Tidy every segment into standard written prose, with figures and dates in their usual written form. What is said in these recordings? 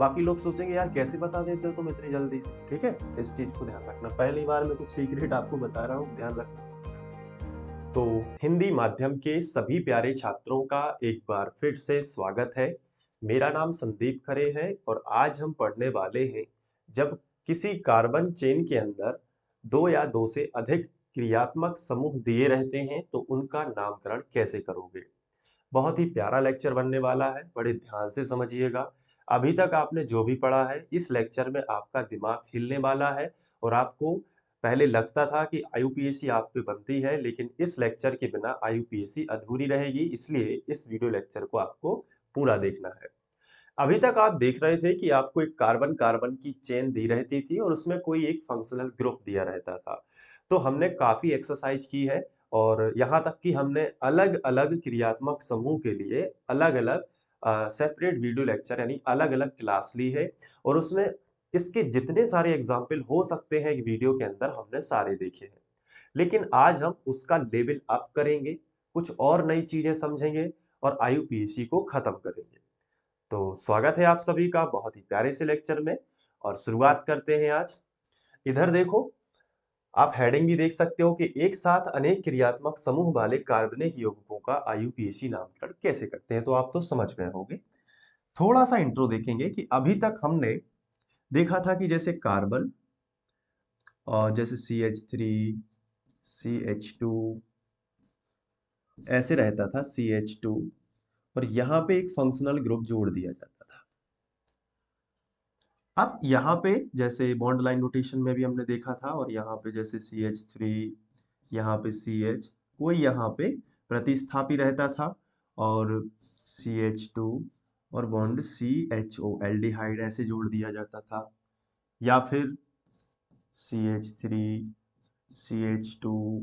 बाकी लोग सोचेंगे यार कैसे बता देते हो तुम इतनी जल्दी से। ठीक है, इस चीज को ध्यान रखना, पहली बार में कुछ सीक्रेट आपको बता रहा हूँ, ध्यान रखना। तो हिंदी माध्यम के सभी प्यारे छात्रों का एक बार फिर से स्वागत है। मेरा नाम संदीप खरे है और आज हम पढ़ने वाले हैं, जब किसी कार्बन चेन के अंदर दो या दो से अधिक क्रियात्मक समूह दिए रहते हैं तो उनका नामकरण कैसे करोगे। बहुत ही प्यारा लेक्चर बनने वाला है, बड़े ध्यान से समझिएगा। अभी तक आपने जो भी पढ़ा है इस लेक्चर में आपका दिमाग हिलने वाला है और आपको पहले लगता था कि आईयूपीएसी आप पे बनती है, लेकिन इस लेक्चर के बिना आईयूपीएसी अधूरी रहेगी, इसलिए इस वीडियो लेक्चर को आपको पूरा देखना है। अभी तक आप देख रहे थे कि आपको एक कार्बन कार्बन की चेन दी रहती थी और उसमें कोई एक फंक्शनल ग्रुप दिया रहता था। तो हमने काफी एक्सरसाइज की है और यहाँ तक कि हमने अलग अलग क्रियात्मक समूह के लिए अलग अलग सेपरेट वीडियो लेक्चर यानी अलग अलग क्लास ली है और उसमें इसके जितने सारे एग्जाम्पल हो सकते हैं वीडियो के अंदर हमने सारे देखे हैं। लेकिन आज हम उसका लेवल अप करेंगे, कुछ और नई चीजें समझेंगे और आईयूपीएसी को खत्म करेंगे। तो स्वागत है आप सभी का बहुत ही प्यारे से लेक्चर में और शुरुआत करते हैं आज। इधर देखो, आप हेडिंग भी देख सकते हो कि एक साथ अनेक क्रियात्मक समूह वाले कार्बनिक यौगिकों का आईयूपीएसी नामकरण कैसे करते हैं, तो आप तो समझ गए होंगे। थोड़ा सा इंट्रो देखेंगे कि अभी तक हमने देखा था कि जैसे कार्बन और जैसे CH3 CH2 ऐसे रहता था CH2 और यहाँ पे एक फंक्शनल ग्रुप जोड़ दिया जाता था। अब यहाँ पे जैसे बॉन्ड लाइन नोटेशन में भी हमने देखा था और यहाँ पे जैसे CH3 यहाँ पे CH कोई यहाँ पे प्रतिस्थापी रहता था और CH2 और बॉन्ड CHO एल्डिहाइड ऐसे जोड़ दिया जाता था, या फिर CH3 CH2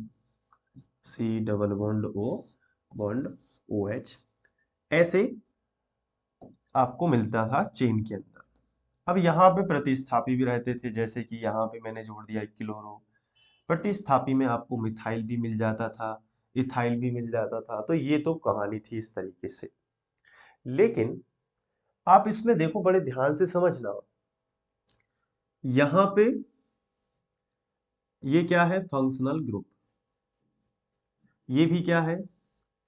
C double bond O bond OH ऐसे आपको मिलता था चेन के अंदर। अब यहाँ पे प्रतिस्थापी भी रहते थे, जैसे कि यहाँ पे मैंने जोड़ दिया एक क्लोरो, प्रतिस्थापी में आपको मिथाइल भी मिल जाता था, इथाइल भी मिल जाता था। तो ये तो कहानी थी इस तरीके से। लेकिन आप इसमें देखो, बड़े ध्यान से समझना, यहाँ पे ये क्या है, फंक्शनल ग्रुप। ये भी क्या है,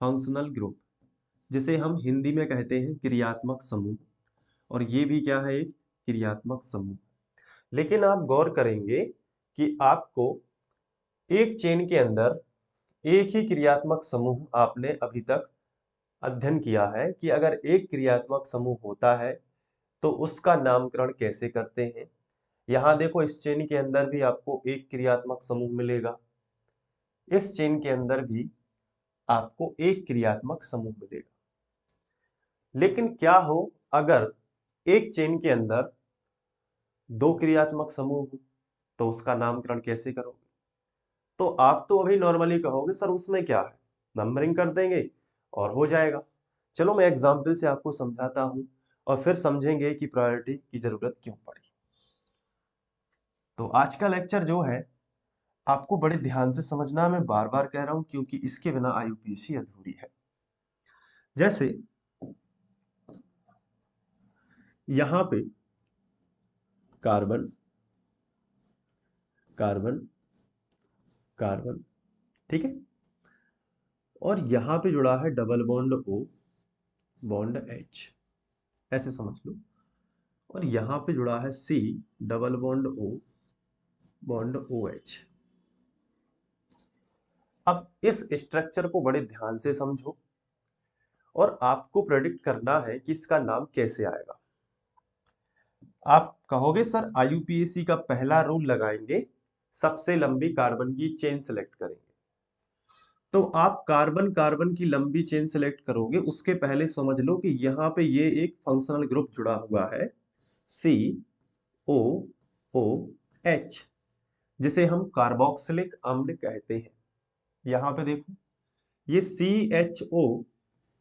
फंक्शनल ग्रुप, जिसे हम हिंदी में कहते हैं क्रियात्मक समूह। और ये भी क्या है, एक क्रियात्मक समूह। लेकिन आप गौर करेंगे कि आपको एक चेन के अंदर एक ही क्रियात्मक समूह आपने अभी तक अध्ययन किया है कि अगर एक क्रियात्मक समूह होता है तो उसका नामकरण कैसे करते हैं। यहां देखो, इस चेन के अंदर भी आपको एक क्रियात्मक समूह मिलेगा, इस चेन के अंदर भी आपको एक क्रियात्मक समूह मिलेगा। लेकिन क्या हो अगर एक चेन के अंदर दो क्रियात्मक समूह हो, तो उसका नामकरण कैसे करोगे। तो आप तो अभी नॉर्मली कहोगे सर उसमें क्या है, नंबरिंग कर देंगे और हो जाएगा। चलो मैं एग्जाम्पल से आपको समझाता हूं और फिर समझेंगे कि प्रायोरिटी की जरूरत क्यों पड़ी। तो आज का लेक्चर जो है आपको बड़े ध्यान से समझना, मैं बार बार कह रहा हूं क्योंकि इसके बिना आईयूपीएसी अधूरी है। जैसे यहां पे कार्बन कार्बन कार्बन, ठीक है, और यहां पे जुड़ा है double bond O bond H, ऐसे समझ लो। और यहां पे जुड़ा है C double bond O bond OH। अब इस स्ट्रक्चर को बड़े ध्यान से समझो और आपको प्रेडिक्ट करना है कि इसका नाम कैसे आएगा। आप कहोगे सर आईयूपीएसी का पहला रूल लगाएंगे, सबसे लंबी कार्बन की चेन सेलेक्ट करेंगे। तो आप कार्बन कार्बन की लंबी चेन सेलेक्ट करोगे, उसके पहले समझ लो कि यहाँ पे ये एक फंक्शनल ग्रुप जुड़ा हुआ है COOH, जिसे हम कार्बोक्सिलिक अम्ल कहते हैं। यहाँ पे देखो, ये CHO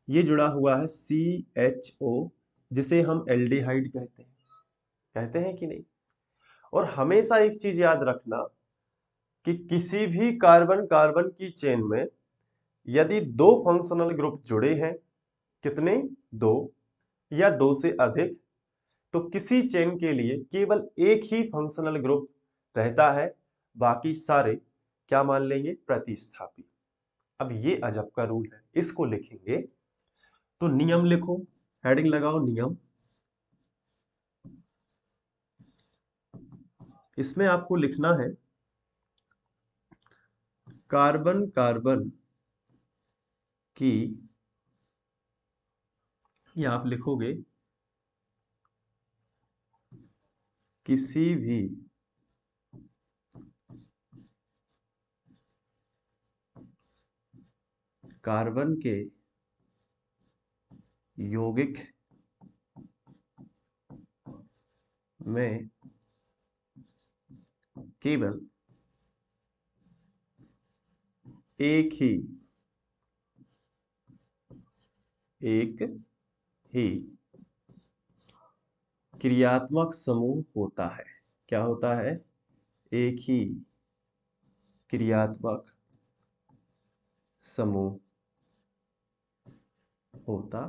ये जुड़ा हुआ है CHO, जिसे हम एल्डिहाइड कहते हैं कि नहीं। और हमेशा एक चीज याद रखना कि किसी भी कार्बन कार्बन की चेन में यदि दो फंक्शनल ग्रुप जुड़े हैं, कितने, दो या दो से अधिक, तो किसी चेन के लिए केवल एक ही फंक्शनल ग्रुप रहता है, बाकी सारे क्या मान लेंगे, प्रतिस्थापी। अब ये अजब का रूल है, इसको लिखेंगे तो नियम लिखो, हेडिंग लगाओ नियम। इसमें आपको लिखना है कार्बन कार्बन की, ये आप लिखोगे किसी भी कार्बन के यौगिक में केवल एक ही क्रियात्मक समूह होता है। क्या होता है, एक ही क्रियात्मक समूह होता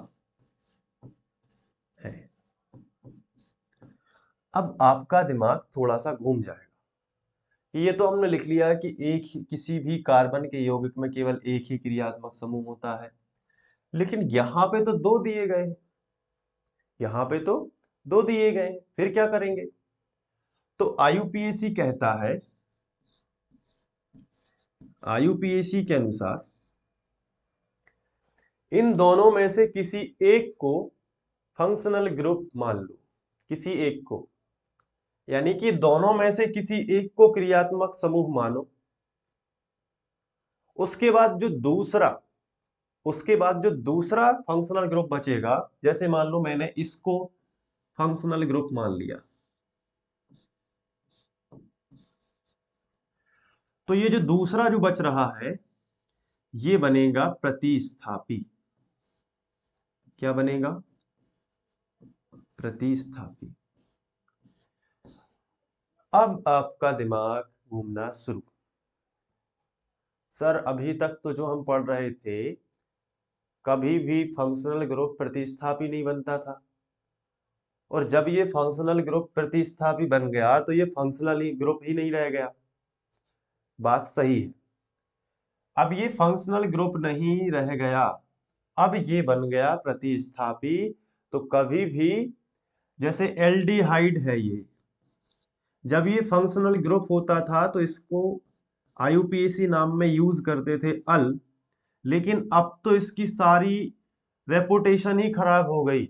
है। अब आपका दिमाग थोड़ा सा घूम जाएगा, ये तो हमने लिख लिया कि एक ही किसी भी कार्बन के यौगिक में केवल एक ही क्रियात्मक समूह होता है, लेकिन यहां पे तो दो दिए गए हैं, यहां पे तो दो दिए गए हैं, फिर क्या करेंगे। तो आईयूपीएसी कहता है, आईयूपीएसी के अनुसार इन दोनों में से किसी एक को फंक्शनल ग्रुप मान लो, किसी एक को, यानी कि दोनों में से किसी एक को क्रियात्मक समूह मानो। उसके बाद जो दूसरा फंक्शनल ग्रुप बचेगा, जैसे मान लो मैंने इसको फंक्शनल ग्रुप मान लिया, तो ये जो दूसरा जो बच रहा है ये बनेगा प्रतिस्थापी। क्या बनेगा, प्रतिस्थापी। अब आपका दिमाग घूमना शुरू। सर अभी तक तो जो हम पढ़ रहे थे, कभी भी फंक्शनल ग्रुप प्रतिस्थापी नहीं बनता था, और जब ये फंक्शनल ग्रुप प्रतिस्थापी बन गया तो ये फंक्शनल ग्रुप ही नहीं रह गया। बात सही है। अब ये फंक्शनल ग्रुप नहीं रह गया, अब ये बन गया प्रतिस्थापी। तो कभी भी, जैसे एल्डिहाइड है ये, जब ये फंक्शनल ग्रुप होता था तो इसको आईयूपीएसी नाम में यूज करते थे अल, लेकिन अब तो इसकी सारी रेपुटेशन ही खराब हो गई,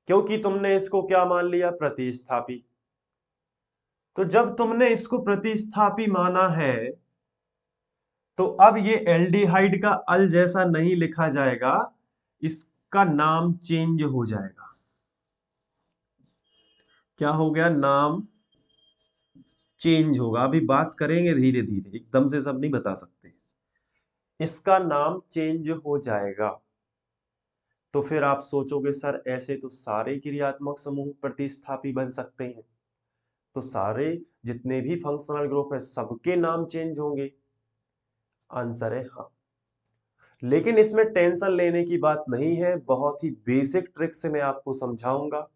क्योंकि तुमने इसको क्या मान लिया, प्रतिस्थापी। तो जब तुमने इसको प्रतिस्थापी माना है तो अब ये एल्डिहाइड का अल जैसा नहीं लिखा जाएगा, इसका नाम चेंज हो जाएगा। क्या हो गया, नाम चेंज होगा। अभी बात करेंगे धीरे धीरे, एकदम से सब नहीं बता सकते। इसका नाम चेंज हो जाएगा। तो फिर आप सोचोगे सर ऐसे तो सारे क्रियात्मक समूह प्रतिस्थापी बन सकते हैं, तो सारे जितने भी फंक्शनल ग्रुप है सबके नाम चेंज होंगे। आंसर है हाँ, लेकिन इसमें टेंशन लेने की बात नहीं है, बहुत ही बेसिक ट्रिक से मैं आपको समझाऊंगा।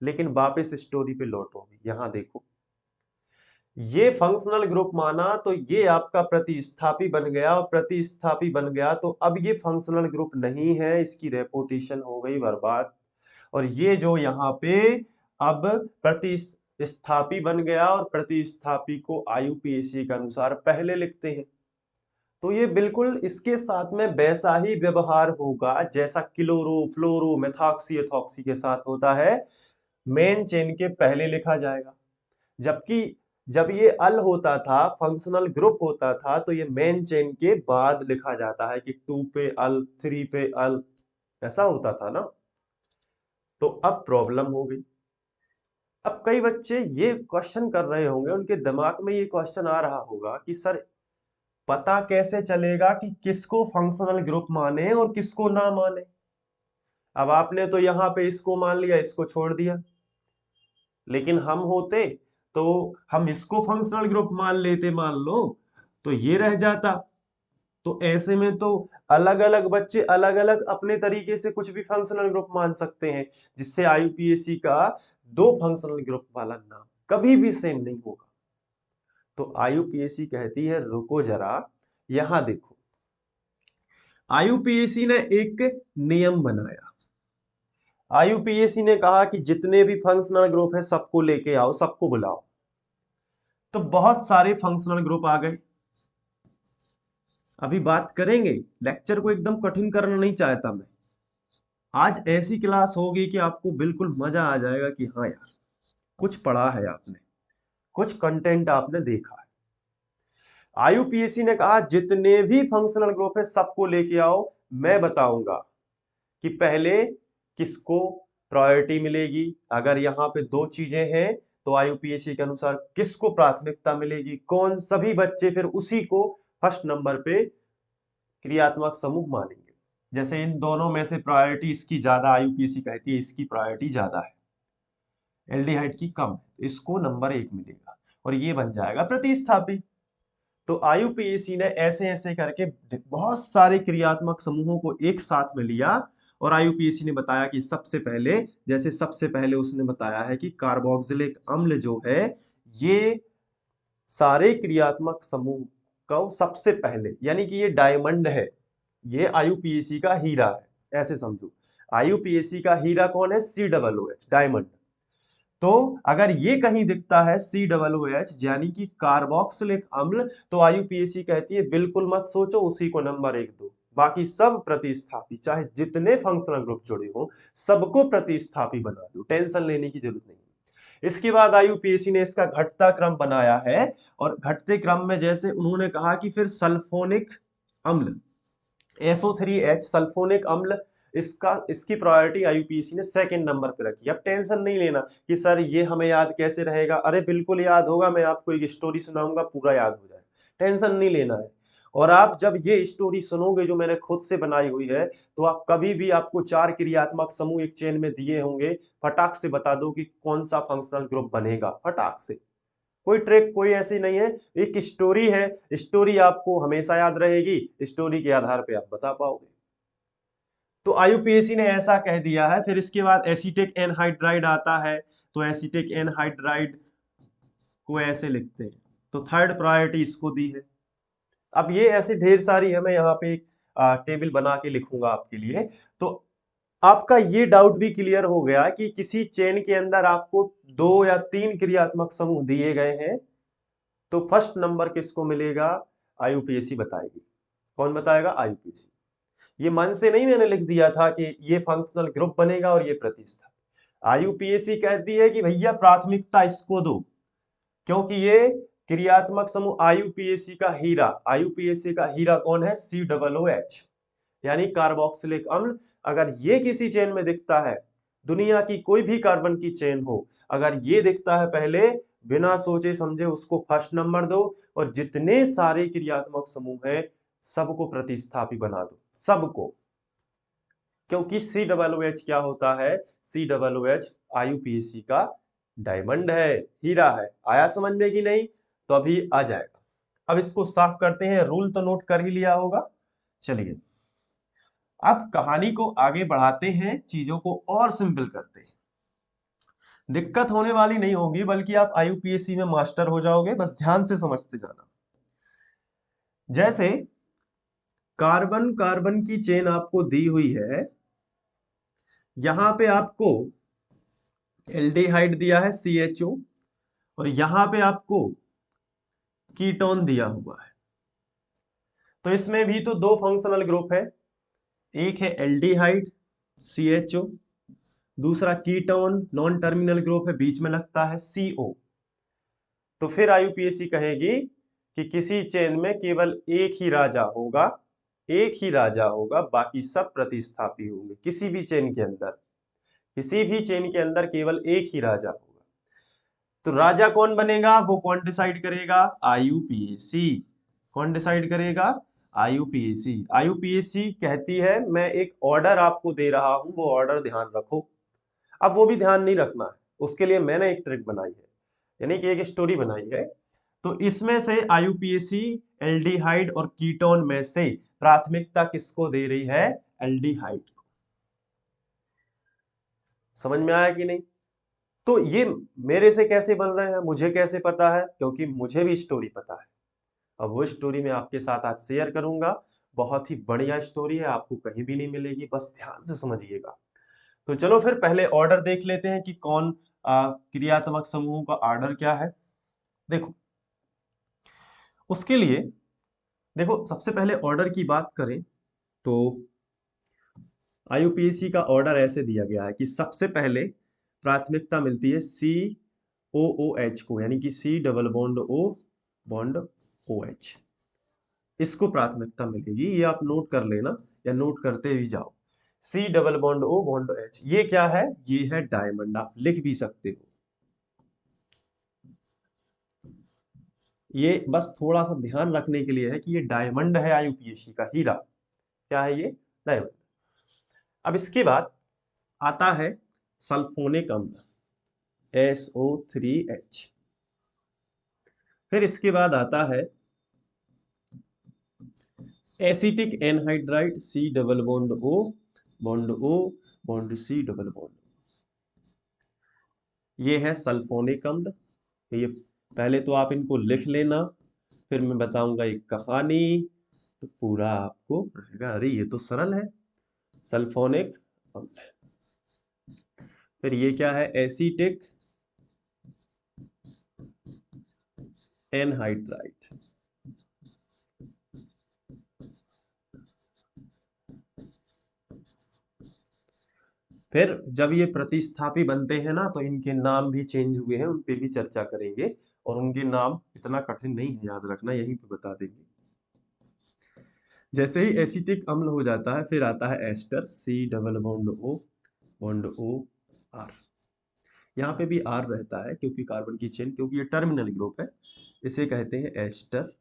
लेकिन वापस स्टोरी पे लौटोगे, यहां देखो, ये फंक्शनल ग्रुप माना तो ये आपका प्रतिस्थापी बन गया, और प्रतिस्थापी बन गया तो अब ये फंक्शनल ग्रुप नहीं है, इसकी रेपुटेशन हो गई बर्बाद। और ये जो यहाँ पे अब प्रतिस्थापी बन गया, और प्रतिस्थापी को आईयूपीएसी के अनुसार पहले लिखते हैं, तो ये बिल्कुल इसके साथ में वैसा ही व्यवहार होगा जैसा क्लोरो फ्लोरो मेथॉक्सी एथॉक्सी के साथ होता है, मेन चेन के पहले लिखा जाएगा। जबकि जब ये अल होता था, फंक्शनल ग्रुप होता था, तो ये मेन चेन के बाद लिखा जाता है कि 2 पे अल, 3 पे अल, ऐसा होता था ना। तो अब प्रॉब्लम हो गई। अब कई बच्चे ये क्वेश्चन कर रहे होंगे, उनके दिमाग में ये क्वेश्चन आ रहा होगा कि सर पता कैसे चलेगा कि किसको फंक्शनल ग्रुप माने और किसको ना माने। अब आपने तो यहां पे इसको मान लिया, इसको छोड़ दिया, लेकिन हम होते तो हम इसको फंक्शनल ग्रुप मान लेते, मान लो, तो ये रह जाता, तो ऐसे में तो अलग अलग बच्चे अलग अलग अपने तरीके से कुछ भी फंक्शनल ग्रुप मान सकते हैं, जिससे आईयूपीएसी का दो फंक्शनल ग्रुप वाला नाम कभी भी सेम नहीं होगा। तो आईयूपीएसी कहती है रुको जरा, यहां देखो, आईयूपीएसी ने एक नियम बनाया। आईयूपीएसी ने कहा कि जितने भी फंक्शनल ग्रुप है सबको लेके आओ, सबको बुलाओ। तो बहुत सारे फंक्शनल ग्रुप आ गए। अभी बात करेंगे, लेक्चर को एकदम कठिन करना नहीं चाहता मैं। आज ऐसी क्लास होगी कि आपको बिल्कुल मजा आ जाएगा कि हाँ यार, कुछ पढ़ा है आपने, कुछ कंटेंट आपने देखा है। आईयूपीएसी ने कहा जितने भी फंक्शनल ग्रुप है सबको लेके आओ, मैं बताऊंगा कि पहले किसको प्रायोरिटी मिलेगी। अगर यहाँ पे दो चीजें हैं तो आईयूपीएसी के अनुसार किसको प्राथमिकता मिलेगी, कौन सभी बच्चे फिर उसी को फर्स्ट नंबर पे क्रियात्मक समूह मानेंगे। जैसे इन दोनों में से प्रायोरिटी इसकी ज्यादा, आईयूपीएसी कहती है इसकी प्रायोरिटी ज्यादा है, एल्डिहाइड की कम है, इसको नंबर 1 मिलेगा और ये बन जाएगा प्रतिस्थापी। तो आईयूपीएसी ने ऐसे ऐसे करके बहुत सारे क्रियात्मक समूहों को एक साथ में लिया और आईयूपीएसी ने बताया कि सबसे पहले, जैसे सबसे पहले उसने बताया है कि कार्बोक्सिलिक अम्ल जो है ये सारे क्रियात्मक समूह का सबसे पहले, यानी कि ये डायमंड है, ये आईयूपीएसी का हीरा है, ऐसे समझो। आईयूपीएसी का हीरा कौन है? COOH, diamond. तो अगर ये कहीं दिखता है COOH यानी कि कार्बोक्सिलिक अम्ल, तो आईयूपीएसी कहती है बिल्कुल मत सोचो, उसी को नंबर 1 दो। बाकी सब प्रतिस्थापी, चाहे जितने फंक्शनल ग्रुप जुड़े हो सबको प्रतिस्थापी बना दो, टेंशन लेने की जरूरत नहीं। इसके बाद आईयूपीएसी ने इसका घटता क्रम बनाया है और घटते क्रम में जैसे उन्होंने कहा कि फिर सल्फोनिक अम्ल SO3H सल्फोनिक अम्ल, इसकी प्रायोरिटी आईयूपीएसी ने सेकंड नंबर पे रखी। अब टेंशन नहीं लेना कि सर ये हमें याद कैसे रहेगा, अरे बिल्कुल याद होगा, मैं आपको एक स्टोरी सुनाऊंगा पूरा याद हो जाए, टेंशन नहीं लेना है। और आप जब ये स्टोरी सुनोगे जो मैंने खुद से बनाई हुई है, तो आप कभी भी आपको 4 क्रियात्मक समूह एक चेन में दिए होंगे, फटाक से बता दो कि कौन सा फंक्शनल ग्रुप बनेगा, फटाक से। कोई ट्रिक कोई ऐसी नहीं है, एक स्टोरी है, स्टोरी आपको हमेशा याद रहेगी, स्टोरी के आधार पे आप बता पाओगे। तो आईयूपीएसी ने ऐसा कह दिया है। फिर इसके बाद एसीटिक एनहाइड्राइड आता है, तो एसीटिक एनहाइड्राइड को ऐसे लिखते हैं, तो थर्ड प्रायोरिटी इसको दी है। अब ये ऐसी ढेर सारी है, मैं यहाँ पे एक टेबल बना के लिखूंगा आपके लिए। तो आपका ये डाउट भी क्लियर हो गया कि किसी चेन के अंदर आपको 2 या 3 क्रियात्मक समूह दिए गए हैं, तो फर्स्ट नंबर किसको मिलेगा? आईयूपीएसी बताएगी। कौन बताएगा? आईयूपीएसी। ये मन से नहीं मैंने लिख दिया था कि ये फंक्शनल ग्रुप बनेगा और ये प्रतिस्थापी। आईयूपीएसी कहती है कि भैया प्राथमिकता इसको दो, क्योंकि ये क्रियात्मक समूह आईयूपीएसी का हीरा, आईयूपीएसी का हीरा कौन है? COOH यानी कार्बोक्सिलिक अम्ल। अगर ये किसी चेन में दिखता है, दुनिया की कोई भी कार्बन की चेन हो, अगर ये दिखता है पहले, बिना सोचे समझे उसको फर्स्ट नंबर दो और जितने सारे क्रियात्मक समूह है सबको प्रतिस्थापी बना दो, सबको। क्योंकि COOH क्या होता है? COOH आईयूपीएसी का डायमंड है, हीरा है। आया समझ में कि नहीं? तो अभी आ जाएगा। अब इसको साफ करते हैं, रूल तो नोट कर ही लिया होगा। चलिए अब कहानी को आगे बढ़ाते हैं, चीजों को और सिंपल करते हैं। दिक्कत होने वाली नहीं होगी, बल्कि आप आईयूपीएसी में मास्टर हो जाओगे, बस ध्यान से समझते जाना। जैसे कार्बन कार्बन की चेन आपको दी हुई है, यहां पे आपको एल्डिहाइड दिया है CHO और यहां पे आपको कीटोन दिया हुआ है। तो इसमें भी तो दो फंक्शनल ग्रुप है, एक है एल्डिहाइड CHO, दूसरा कीटोन नॉन टर्मिनल ग्रुप है, बीच में लगता है CO। तो फिर आईयूपीएसी कहेगी कि किसी चेन में केवल एक ही राजा होगा, एक ही राजा होगा, बाकी सब प्रतिस्थापी होंगे। किसी भी चेन के अंदर, किसी भी चेन के अंदर केवल एक ही राजा होगा। तो राजा कौन बनेगा? वो कौन डिसाइड करेगा? आईयूपीएसी। कौन डिसाइड करेगा? आईयूपीएसी। आईयूपीएसी कहती है मैं एक ऑर्डर आपको दे रहा हूं, वो ऑर्डर ध्यान रखो। अब वो भी ध्यान नहीं रखना है, उसके लिए मैंने एक ट्रिक बनाई है, यानी कि एक स्टोरी बनाई है। तो इसमें से आईयूपीएसी एल्डिहाइड और कीटोन में से प्राथमिकता किसको दे रही है? एल्डिहाइड को। समझ में आया कि नहीं? तो ये मेरे से कैसे बन रहे हैं, मुझे कैसे पता है? क्योंकि मुझे भी स्टोरी पता है। अब वो स्टोरी मैं आपके साथ आज शेयर करूंगा। बहुत ही बढ़िया स्टोरी है, आपको कहीं भी नहीं मिलेगी, बस ध्यान से समझिएगा। तो चलो फिर पहले ऑर्डर देख लेते हैं कि कौन क्रियात्मक समूहों का ऑर्डर क्या है। देखो, उसके लिए देखो, सबसे पहले ऑर्डर की बात करें तो आईयूपीएसी का ऑर्डर ऐसे दिया गया है कि सबसे पहले प्राथमिकता मिलती है COOH को, यानी कि C double bond O bond OH, इसको प्राथमिकता मिलेगी। ये आप नोट कर लेना या नोट करते भी जाओ। C double bond O bond H, ये क्या है? ये है डायमंड, आप लिख भी सकते हो। ये बस थोड़ा सा ध्यान रखने के लिए है कि ये डायमंड है, आईयूपीएसी का हीरा। क्या है ये? डायमंड। अब इसके बाद आता है सल्फोनिक अम्ल SO3H। फिर इसके बाद आता है acetic anhydride C double bond O bond O bond C double bond. ये है सल्फोनिक अम्ल। ये पहले तो आप इनको लिख लेना, फिर मैं बताऊंगा एक कहानी, तो पूरा आपको रहेगा अरे ये तो सरल है। सल्फोनिक अम्ल, फिर ये क्या है? Acetic anhydride. फिर जब ये प्रतिस्थापी बनते हैं ना, तो इनके नाम भी चेंज हुए हैं, उन पे भी चर्चा करेंगे। और उनके नाम इतना कठिन नहीं है, याद रखना, यहीं पे बता देंगे। जैसे ही एसिटिक अम्ल हो जाता है, फिर आता है ester C double bond O bond O R। यहाँ पे भी R रहता है क्योंकि कार्बन की चेन, क्योंकि ये टर्मिनल ग्रुप है, इसे कहते हैं एस्टर।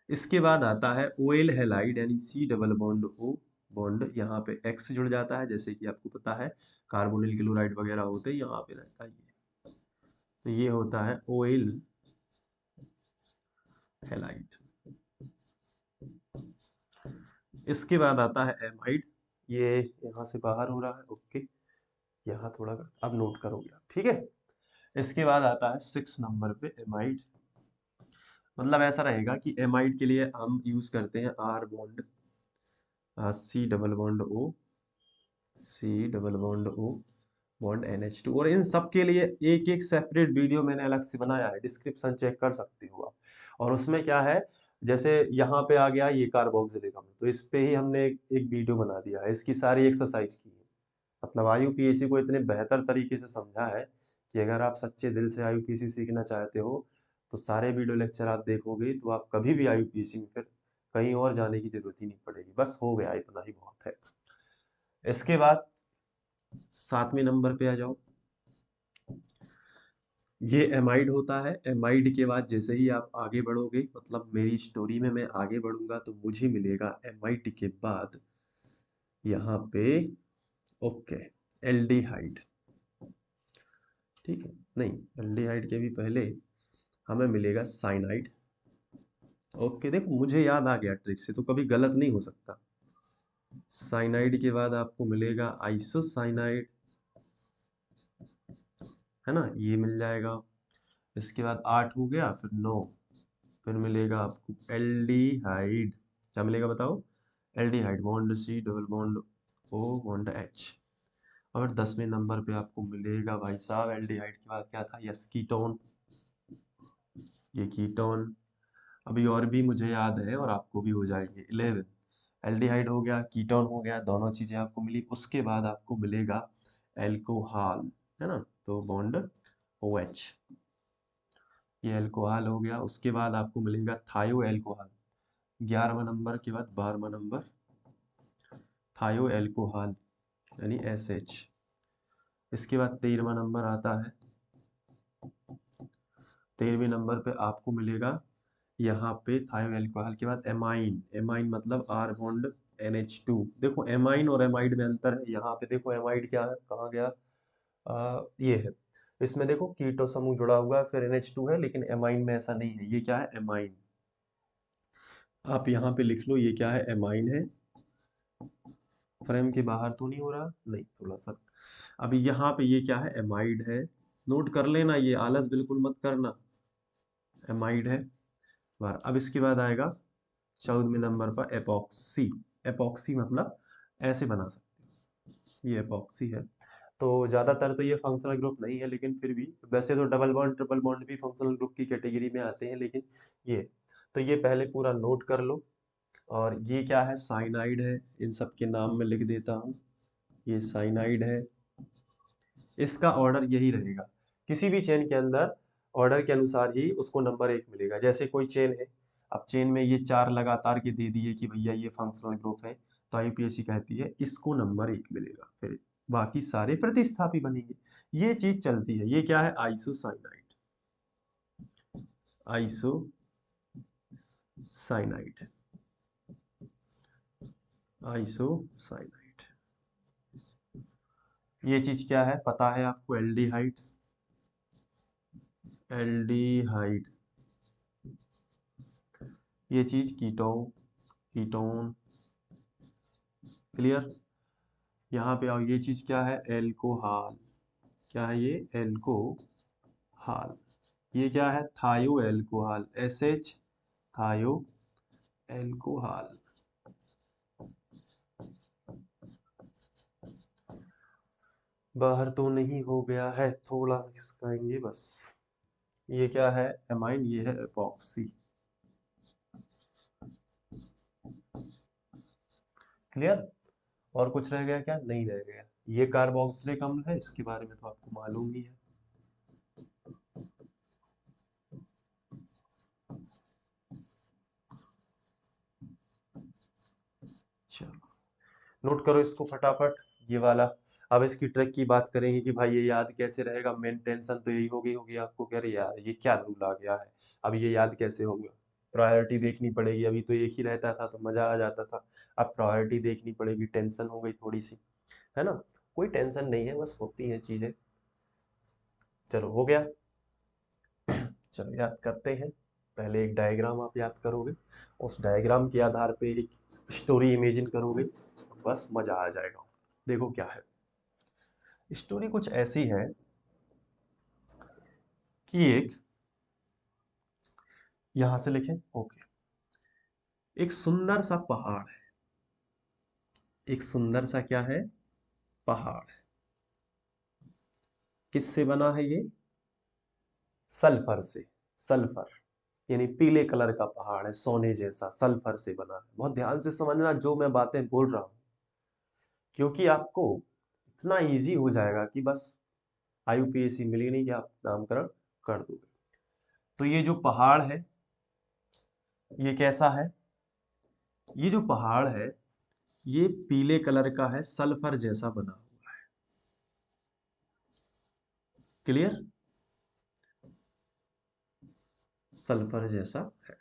इसके बाद आता है ओएल हैलाइड, यानी C double bond O bond, यहाँ पे X जुड़ जाता है, जैसे कि आपको पता है कार्बोनिल क्लोराइड वगैरह होते हैं, यहाँ पे रहता है ये। तो ये होता है ओएल हैलाइड। इसके बाद आता है एमाइड, ये यहाँ से बाहर हो रहा है, ओके, यहाँ थोड़ा अब नोट करोगे आप, ठीक है। इसके बाद आता है 6 नंबर पे एमाइड। मतलब ऐसा रहेगा कि एमाइड के लिए हम यूज करते हैं R bond C double bond O, C double bond O bond NH2। और इन सब के लिए एक एक सेपरेट वीडियो मैंने अलग से बनाया है, डिस्क्रिप्शन चेक कर सकते हो आप। और उसमें क्या है, जैसे यहाँ पे आ गया ये कार्बोक्सिलिक अम्ल, तो इस पे ही हमने एक वीडियो बना दिया है, इसकी सारी एक्सरसाइज की है। मतलब आईयूपीएसी को इतने बेहतर तरीके से समझा है कि अगर आप सच्चे दिल से आईयूपीएसी सीखना चाहते हो, तो सारे वीडियो लेक्चर आप देखोगे तो आप कभी भी आईयूपीएसी में फिर कहीं और जाने की जरूरत ही नहीं पड़ेगी। बस हो गया, इतना ही बहुत है। इसके बाद 7वें नंबर पे आ जाओ। ये एमाइड होता है। एमाइड के बाद जैसे ही आप आगे बढ़ोगे, मतलब मेरी स्टोरी में मैं आगे बढ़ूंगा, तो मुझे मिलेगा एमाइड के बाद यहाँ पे ओके एल्डिहाइड। ठीक है, नहीं, एल्डिहाइड के भी पहले हमें मिलेगा साइनाइड। ओके, देखो मुझे याद आ गया ट्रिक से, तो कभी गलत नहीं हो सकता। साइनाइड के बाद आपको मिलेगा आइसोसाइनाइड, है ना, ये मिल जाएगा। इसके बाद 8 हो गया, फिर 9, फिर मिलेगा आपको एल्डिहाइड। क्या मिलेगा बताओ? Aldehyde bond C double bond O bond H। और 10वें नंबर पे आपको मिलेगा भाई साहब, एल्डिहाइड के बाद क्या था? Yes, ketone. ये कीटोन अभी और भी मुझे याद है, और आपको भी हो जाएंगे। 11 एल्डिहाइड हो गया, कीटोन हो गया, दोनों चीजें आपको मिली। उसके बाद आपको मिलेगा एल्कोहल, है ना, तो बॉन्ड OH, ये एल्कोहल हो गया। उसके बाद आपको मिलेगा थायो एल्कोहल, 11वां नंबर के बाद 12वां नंबर थायो एल्कोहल, यानी SH। इसके बाद 13वां नंबर आता है। 13वें नंबर पे आपको मिलेगा यहाँ पे थायो एल्कोहल के बाद एमाइन। एमाइन मतलब R बॉन्ड NH2। देखो एमाइन और एमाइड में अंतर है। यहाँ पे देखो एमाइड क्या है, कहाँ गया, ये है। इसमें देखो कीटो समूह जुड़ा हुआ है, फिर NH2 है, लेकिन एमाइन में ऐसा नहीं है। ये क्या है? एमाइन। आप यहाँ पे लिख लो, ये क्या है? एमाइन है। फ्रेम के बाहर तो नहीं हो रहा? नहीं, थोड़ा सा। अभी यहाँ पे ये क्या है? एमाइड है। नोट कर लेना, ये आलस बिल्कुल मत करना। एमाइड है बार। अब इसके बाद आएगा 14वें नंबर पर एपॉक्सी। एपॉक्सी मतलब ऐसे बना सकते हैं, ये एपॉक्सी है। तो ज्यादातर तो ये फंक्शनल ग्रुप नहीं है, लेकिन फिर भी वैसे तो डबल बॉन्ड ट्रिपल बॉन्ड भी फंक्शनल ग्रुप की कैटेगरी में आते हैं, लेकिन ये तो ये पहले पूरा नोट कर लो। और ये क्या है? साइनाइड है। इन सब के नाम में लिख देता हूँ, ये साइनाइड है। इसका ऑर्डर यही रहेगा, किसी भी चेन के अंदर ऑर्डर के अनुसार ही उसको नंबर 1 मिलेगा। जैसे कोई चेन है, अब चेन में ये 4 लगातार के दे दिए कि भैया ये फंक्शनल ग्रुप है, तो IUPAC कहती है इसको नंबर 1 मिलेगा, फिर बाकी सारे प्रतिस्थापी बनेंगे। ये चीज चलती है। ये क्या है? आइसोसाइनाइड। आइसोसाइनाइड। आइसोसाइनाइड। ये चीज क्या है? पता है आपको? एल्डिहाइड। एल्डिहाइड। ये चीज कीटो, कीटोन। क्लियर? यहाँ पे आओ, ये चीज क्या है? एल्कोहल। क्या है ये? एल्कोहल। ये क्या है? थायो एल्कोहल। SH थायो एल्कोहल। बाहर तो नहीं हो गया है, थोड़ा खिसकाएंगे बस। ये क्या है? एमाइन। ये है एपॉक्सी। क्लियर? और कुछ रह गया क्या? नहीं रह गया। ये कार्बोक्सिलिक अम्ल है, इसके बारे में तो आपको मालूम ही है। चलो नोट करो इसको फटाफट, ये वाला। अब इसकी ट्रिक की बात करेंगे कि भाई ये याद कैसे रहेगा। मेन टेंशन तो यही होगी आपको, कह रहे यार ये क्या रूल आ गया है, अब ये याद कैसे होगा। प्रायोरिटी देखनी पड़ेगी। अभी तो एक ही रहता था तो मजा आ जाता था, अब प्रायोरिटी देखनी पड़ेगी। टेंशन हो गई थोड़ी सी, है ना? कोई टेंशन नहीं है, बस होती हैं चीजें। चलो हो गया। चलो याद करते हैं। पहले एक डायग्राम आप याद करोगे, उस डायग्राम के आधार पे एक स्टोरी इमेजिन करोगे, बस मजा आ जाएगा। देखो क्या है स्टोरी। कुछ ऐसी है कि एक, यहां से लिखें, ओके। एक सुंदर सा पहाड़ है। एक सुंदर सा क्या है? पहाड़ है। किससे बना है ये? सल्फर से। सल्फर यानी पीले कलर का पहाड़ है, सोने जैसा, सल्फर से बना है। बहुत ध्यान से समझना जो मैं बातें बोल रहा हूं, क्योंकि आपको इतना इजी हो जाएगा कि बस IUPAC मिली नहीं कि आप नामकरण कर दोगे। तो ये जो पहाड़ है, ये कैसा है? ये जो पहाड़ है, ये पीले कलर का है, सल्फर जैसा बना हुआ है। क्लियर? सल्फर जैसा है।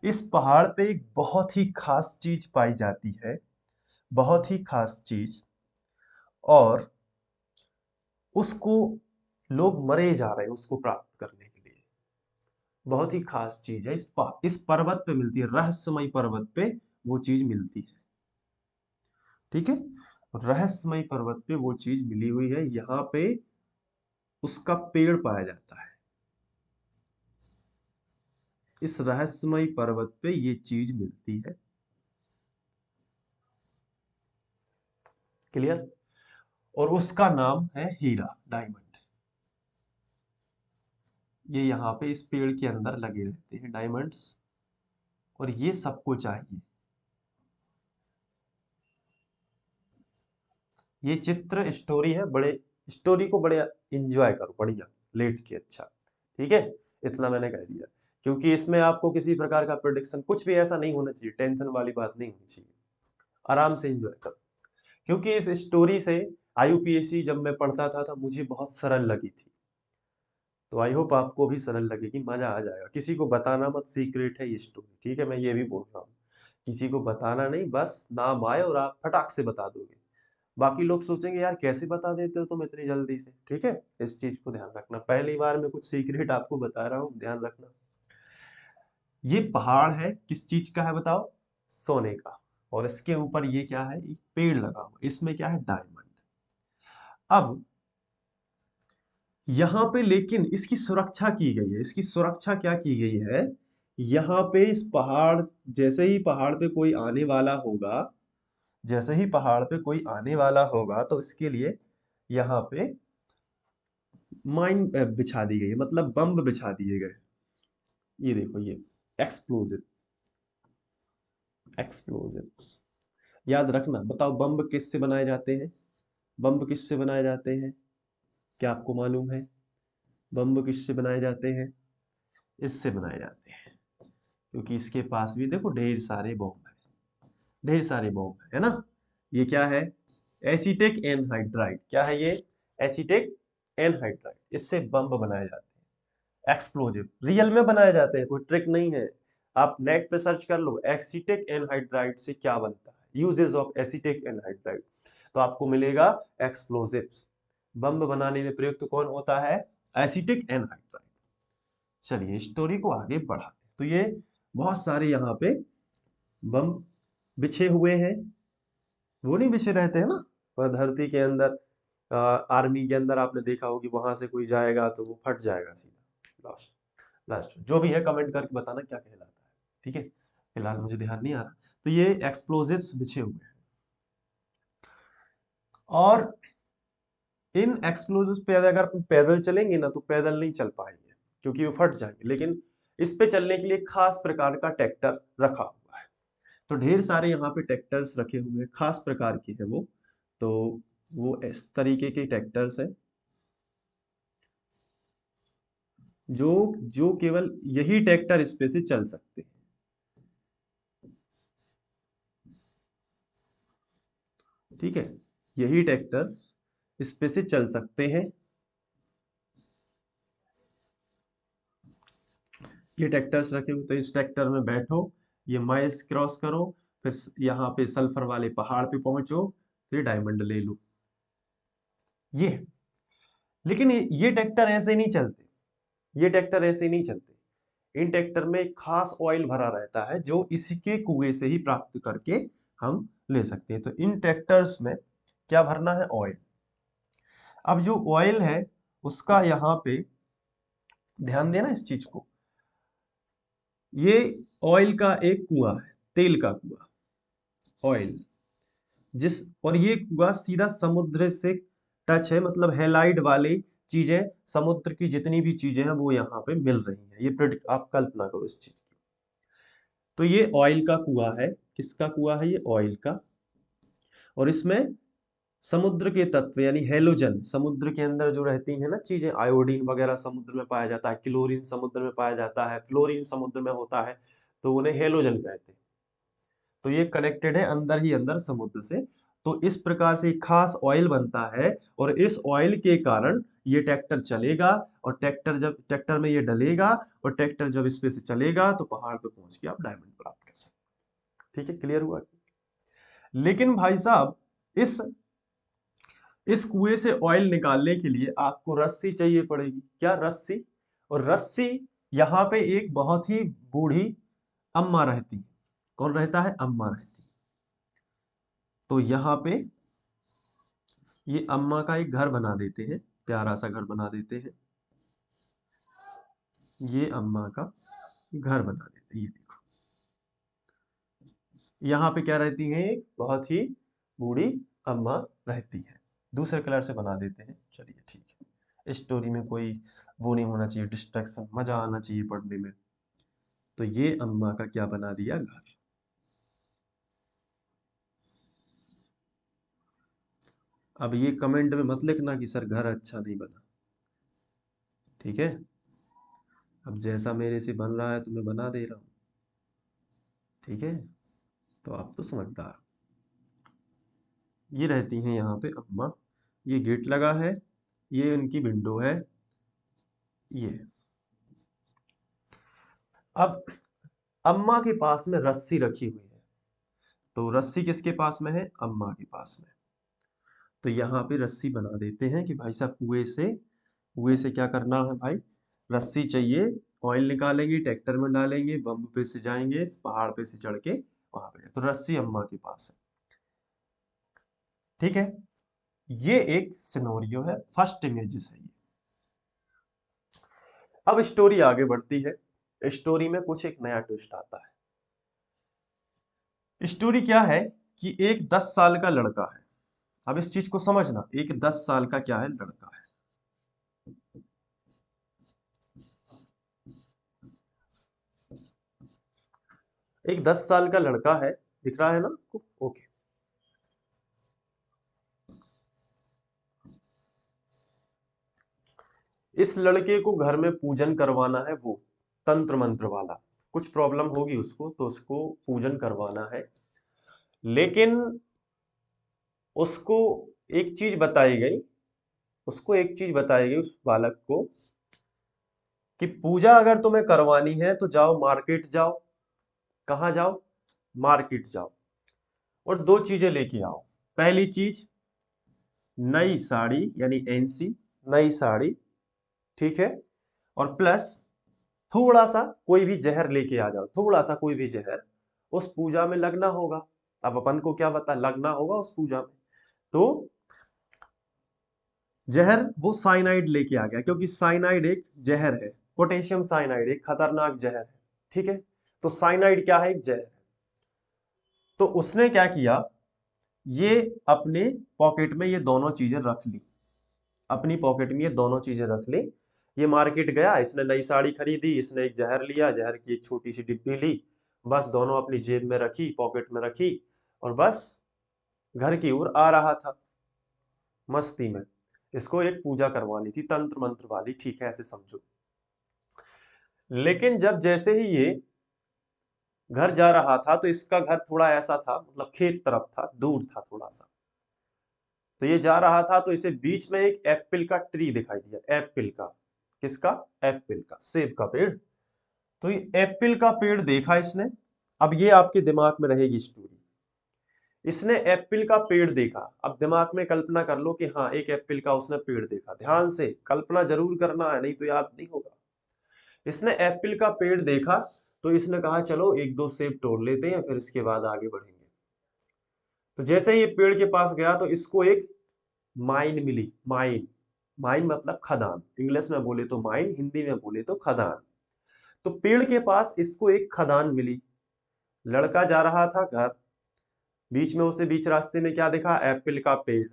इस पहाड़ पे एक बहुत ही खास चीज पाई जाती है, बहुत ही खास चीज। और उसको लोग मरे जा रहे हैं उसको प्राप्त करने के लिए। बहुत ही खास चीज है। इस पर्वत पे मिलती है, रहस्यमय पर्वत पे वो चीज मिलती है। ठीक है? रहस्यमय पर्वत पे वो चीज मिली हुई है। यहाँ पे उसका पेड़ पाया जाता है। इस रहस्यमय पर्वत पे ये चीज मिलती है। क्लियर? और उसका नाम है हीरा, डायमंड। ये यहाँ पे इस पेड़ के अंदर लगे रहते हैं डायमंड्स, और ये सबको चाहिए। ये चित्र स्टोरी है, बड़े स्टोरी को बड़े इंजॉय करो, बढ़िया लेट के। अच्छा ठीक है, इतना मैंने कह दिया। क्योंकि इसमें आपको किसी प्रकार का प्रोडिक्शन कुछ भी ऐसा नहीं होना चाहिए, टेंशन वाली बात नहीं होनी चाहिए। आराम से एंजॉय करो। क्योंकि इस स्टोरी से IUPAC जब मैं पढ़ता था तो मुझे बहुत सरल लगी थी। तो आई होप आपको भी सरल लगेगी, मजा आ जाएगा। किसी को बताना मत, सीक्रेट है ये स्टोरी, ठीक है? मैं ये भी बोल रहा हूँ, किसी को बताना नहीं, बस नाम आए और आप फटाक से बता दोगे। बाकी लोग सोचेंगे यार कैसे बता देते हो तुम इतनी जल्दी से, ठीक है। इस चीज को ध्यान रखना, पहली बार मैं कुछ सीक्रेट आपको बता रहा हूँ, ध्यान रखना। ये पहाड़ है, किस चीज का है बताओ? सोने का। और इसके ऊपर ये क्या है? एक पेड़ लगा हुआ, इसमें क्या है? डायमंड। अब यहां पे लेकिन इसकी सुरक्षा की गई है। इसकी सुरक्षा क्या की गई है? यहाँ पे इस पहाड़, जैसे ही पहाड़ पे कोई आने वाला होगा, जैसे ही पहाड़ पे कोई आने वाला होगा तो इसके लिए यहाँ पे माइन बिछा दी गई है, मतलब बम बिछा दिए गए। ये देखो, ये एक्सप्लोजिव, एक्सप्लोजिव। याद रखना, बताओ बम किससे बनाए जाते हैं? बम किससे बनाए जाते हैं? क्या आपको मालूम है? बम किससे बनाए जाते हैं? इससे बनाए जाते हैं, क्योंकि इसके पास भी देखो ढेर सारे बम है, ढेर सारे बम है ना। ये क्या है? Acetic anhydride. क्या है ये? Acetic anhydride. इससे बम बनाए जाते हैं, एक्सप्लोजिव रियल में बनाए जाते हैं, कोई ट्रिक नहीं है। आप नेट पे सर्च कर लो एसिटिक एनहाइड्राइड से क्या बनता है, यूजेस ऑफ एसिटिक एनहाइड्राइड, तो आपको मिलेगा एक्सप्लोजिव। बम बनाने में प्रयुक्त कौन होता है? Acetic anhydride. चलिए स्टोरी को आगे बढ़ाते हैं। तो ये बहुत सारे यहाँ पे बम बिछे हुए हैं। वो नहीं बिछे रहते हैं ना, वह धरती के अंदर, आर्मी के अंदर आपने देखा होगी, वहां से कोई जाएगा तो वो फट जाएगा सीधा। लास्ट, लास्ट जो भी है कमेंट करके बताना क्या कहलाता है, ठीक है। फिलहाल मुझे ध्यान नहीं आ रहा। तो ये एक्सप्लोजिव्स बिछे हुए हैं, और इन एक्सप्लोजिव्स पे अगर आप पैदल चलेंगे ना तो पैदल नहीं चल पाएंगे, क्योंकि वो फट जाएंगे। लेकिन इस पे चलने के लिए खास प्रकार का ट्रैक्टर रखा हुआ है। तो ढेर सारे यहाँ पे ट्रैक्टर्स रखे हुए हैं, खास प्रकार के है वो। तो वो इस तरीके के ट्रैक्टर्स हैं जो जो केवल यही ट्रैक्टर इस पे से चल सकते हैं, ठीक है। यही ट्रैक्टर इस पे से चल सकते हैं। ये ट्रैक्टर्स रखे हुए, तो इस ट्रैक्टर में बैठो, ये माइल्स क्रॉस करो, फिर यहाँ पे सल्फर वाले पहाड़ पे पहुंचो, फिर डायमंड ले लो। ये है। लेकिन ये ट्रैक्टर ऐसे नहीं चलते, ये ट्रैक्टर ऐसे नहीं चलते। इन ट्रैक्टर में एक खास ऑयल भरा रहता है जो इसी के कुएं से ही प्राप्त करके हम ले सकते हैं। तो इन ट्रैक्टर्स में क्या भरना है? ऑयल। अब जो ऑयल है उसका यहाँ पे ध्यान देना इस चीज को। ये ऑयल का एक कुआं है, तेल का कुआं, ऑयल, जिस, और ये कुआं सीधा समुद्र से टच है, मतलब हेलाइड वाली चीजें, समुद्र की जितनी भी चीजें हैं वो यहाँ पे मिल रही हैं। ये प्रेडिक्ट, आप कल्पना करो इस चीज की। तो ये ऑयल का कुआं है। किसका कुआं है? ये ऑयल का। और इसमें समुद्र के तत्व यानी हेलोजन, समुद्र के अंदर जो रहती है ना चीजें, आयोडीन वगैरह समुद्र में पाया जाता है, क्लोरीन समुद्र में पाया जाता है, फ्लोरीन समुद्र में होता है, तो उन्हें हेलोजन कहते हैं। तो ये कनेक्टेड है अंदर ही अंदर समुद्र से। तो इस प्रकार से एक खास ऑयल बनता है, और इस ऑयल के कारण ये ट्रैक्टर चलेगा, और ट्रैक्टर जब ट्रैक्टर में ये डलेगा, और ट्रैक्टर जब इस पे से चलेगा तो पहाड़ पे पहुंच के आप डायमंड प्राप्त कर सकते हैं। ठीक है, क्लियर हुआ? लेकिन भाई साहब, इस इस कुएं से ऑयल निकालने के लिए आपको रस्सी चाहिए पड़ेगी। क्या? रस्सी। और रस्सी, यहाँ पे एक बहुत ही बूढ़ी अम्मा रहती है। कौन रहता है? अम्मा रहती है। तो यहाँ पे ये अम्मा का एक घर बना देते हैं, प्यारा सा घर बना देते हैं। ये अम्मा का घर बना देते हैं, ये देखो। यहाँ पे क्या रहती है? एक बहुत ही बूढ़ी अम्मा रहती है। दूसरे कलर से बना देते हैं, चलिए ठीक है। स्टोरी में कोई वो नहीं होना चाहिए, डिस्ट्रैक्शन, मजा आना चाहिए पढ़ने में। तो ये अम्मा का क्या बना दिया? घर। अब ये कमेंट में मत लिखना कि सर घर अच्छा नहीं बना, ठीक है। अब जैसा मेरे से बन रहा है तो मैं बना दे रहा हूँ, ठीक है। तो आप तो समझदार। ये रहती हैं यहाँ पे अम्मा, ये गेट लगा है, ये उनकी विंडो है, ये। अब अम्मा के पास में रस्सी रखी हुई है। तो रस्सी किसके पास में है? अम्मा के पास में। तो यहाँ पे रस्सी बना देते हैं कि भाई साहब कुएं से क्या करना है भाई, रस्सी चाहिए, ऑयल निकालेंगे, ट्रैक्टर में डालेंगे, बम्ब पे से जाएंगे, पहाड़ पे से चढ़ के वहां पे, तो रस्सी अम्मा के पास है। ठीक है, ये एक सिनेरियो है, फर्स्ट इमेजेस है ये। अब स्टोरी आगे बढ़ती है, स्टोरी में कुछ एक नया ट्विस्ट आता है। स्टोरी क्या है कि एक 10 साल का लड़का है। अब इस चीज को समझना, एक 10 साल का क्या है, लड़का है। एक 10 साल का लड़का है, दिख रहा है ना आपको? ओके। इस लड़के को घर में पूजन करवाना है, वो तंत्र मंत्र वाला, कुछ प्रॉब्लम होगी उसको तो उसको पूजन करवाना है। लेकिन उसको एक चीज बताई गई, उसको एक चीज बताई गई उस बालक को कि पूजा अगर तुम्हें करवानी है तो जाओ मार्केट जाओ। कहाँ जाओ? मार्केट जाओ, और दो चीजें लेके आओ। पहली चीज नई साड़ी यानी एनसी, नई साड़ी, ठीक है, और प्लस थोड़ा सा कोई भी जहर लेके आ जाओ, थोड़ा सा कोई भी जहर, उस पूजा में लगना होगा। अब अपन को क्या पता, लगना होगा उस पूजा में। तो जहर वो साइनाइड लेके आ गया, क्योंकि साइनाइड एक जहर है, पोटेशियम साइनाइड एक खतरनाक जहर है। ठीक है, तो साइनाइड क्या है, एक जहर है। तो उसने क्या किया, ये अपने पॉकेट में ये दोनों चीजें रख ली, अपनी पॉकेट में ये दोनों चीजें रख ली। ये मार्केट गया, इसने नई साड़ी खरीदी, इसने एक जहर लिया, जहर की एक छोटी सी डिब्बी ली, बस दोनों अपनी जेब में रखी, पॉकेट में रखी, और बस घर की ओर आ रहा था मस्ती में। इसको एक पूजा करवानी थी तंत्र मंत्र वाली, ठीक है, ऐसे समझो। लेकिन जब जैसे ही ये घर जा रहा था, तो इसका घर थोड़ा ऐसा था, मतलब खेत तरफ था, दूर था थोड़ा सा। तो ये जा रहा था, तो इसे बीच में एक एप्पल का ट्री दिखाई दिया। एप्पल का, किसका? एप्पल का, सेब का पेड़। तो ये एप्पल का पेड़ देखा इसने। अब ये आपके दिमाग में रहेगी स्टोरी। इसने एप्पल का पेड़ देखा, अब दिमाग में कल्पना कर लो कि हाँ, एक एप्पल का उसने पेड़ देखा, ध्यान से कल्पना जरूर करना है, नहीं तो याद नहीं होगा। इसने एप्पल का पेड़ देखा, तो इसने कहा चलो एक दो सेब तोड़ लेते हैं, फिर इसके बाद आगे बढ़ेंगे। तो जैसे ही ये पेड़ के पास गया, तो इसको एक माइन मिली। माइन, माइन मतलब खदान, इंग्लिश में बोले तो माइन, हिंदी में बोले तो खदान। तो पेड़ के पास इसको एक खदान मिली। लड़का जा रहा था घर, बीच में उसे बीच रास्ते में क्या देखा, एप्पल का पेड़।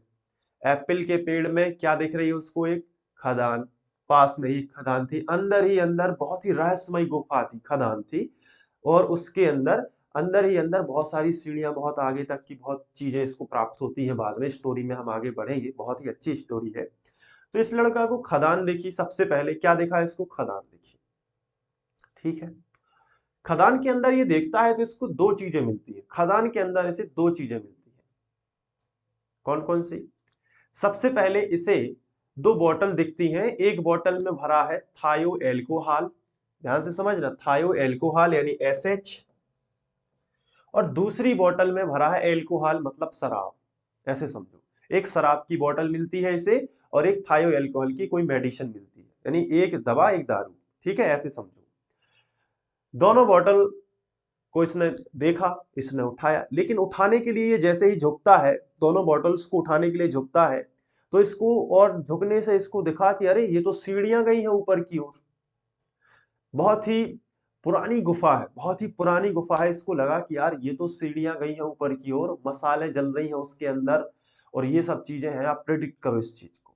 एप्पल के पेड़ में क्या दिख रही है उसको, एक खदान। पास में ही खदान थी, अंदर ही अंदर बहुत ही रहस्यमय गुफा थी, खदान थी। और उसके अंदर, अंदर ही अंदर बहुत सारी सीढ़ियां, बहुत आगे तक की बहुत चीजें इसको प्राप्त होती हैं, बाद में स्टोरी में हम आगे बढ़ेंगे, बहुत ही अच्छी स्टोरी है। तो इस लड़का को खदान देखी, सबसे पहले क्या देखा, इसको खदान देखी। ठीक है, खदान के अंदर ये देखता है तो इसको दो चीजें मिलती है, खदान के अंदर इसे दो चीजें मिलती है। कौन कौन सी? सबसे पहले इसे दो बोतल दिखती हैं, एक बोतल में भरा है थायो एल्कोहल, ध्यान से समझना, थायो एल्कोहल यानी एसएच, और दूसरी बोतल में भरा है एल्कोहल मतलब शराब, ऐसे समझो। एक शराब की बोतल मिलती है इसे, और एक थायो एल्कोहल की कोई मेडिसिन मिलती है, यानी एक दवा एक दारू। ठीक है, ऐसे समझो। दोनों बोतल को इसने देखा, इसने उठाया, लेकिन उठाने के लिए ये जैसे ही झुकता है, दोनों बॉटल्स को उठाने के लिए झुकता है, तो इसको, और झुकने से इसको दिखा कि अरे ये तो सीढ़ियां गई हैं ऊपर की ओर। बहुत ही पुरानी गुफा है, बहुत ही पुरानी गुफा है, इसको लगा कि यार ये तो सीढ़ियां गई हैं ऊपर की ओर, मसाले जल रही हैं उसके अंदर, और ये सब चीजें हैं। आप प्रेडिक्ट करो इस चीज को।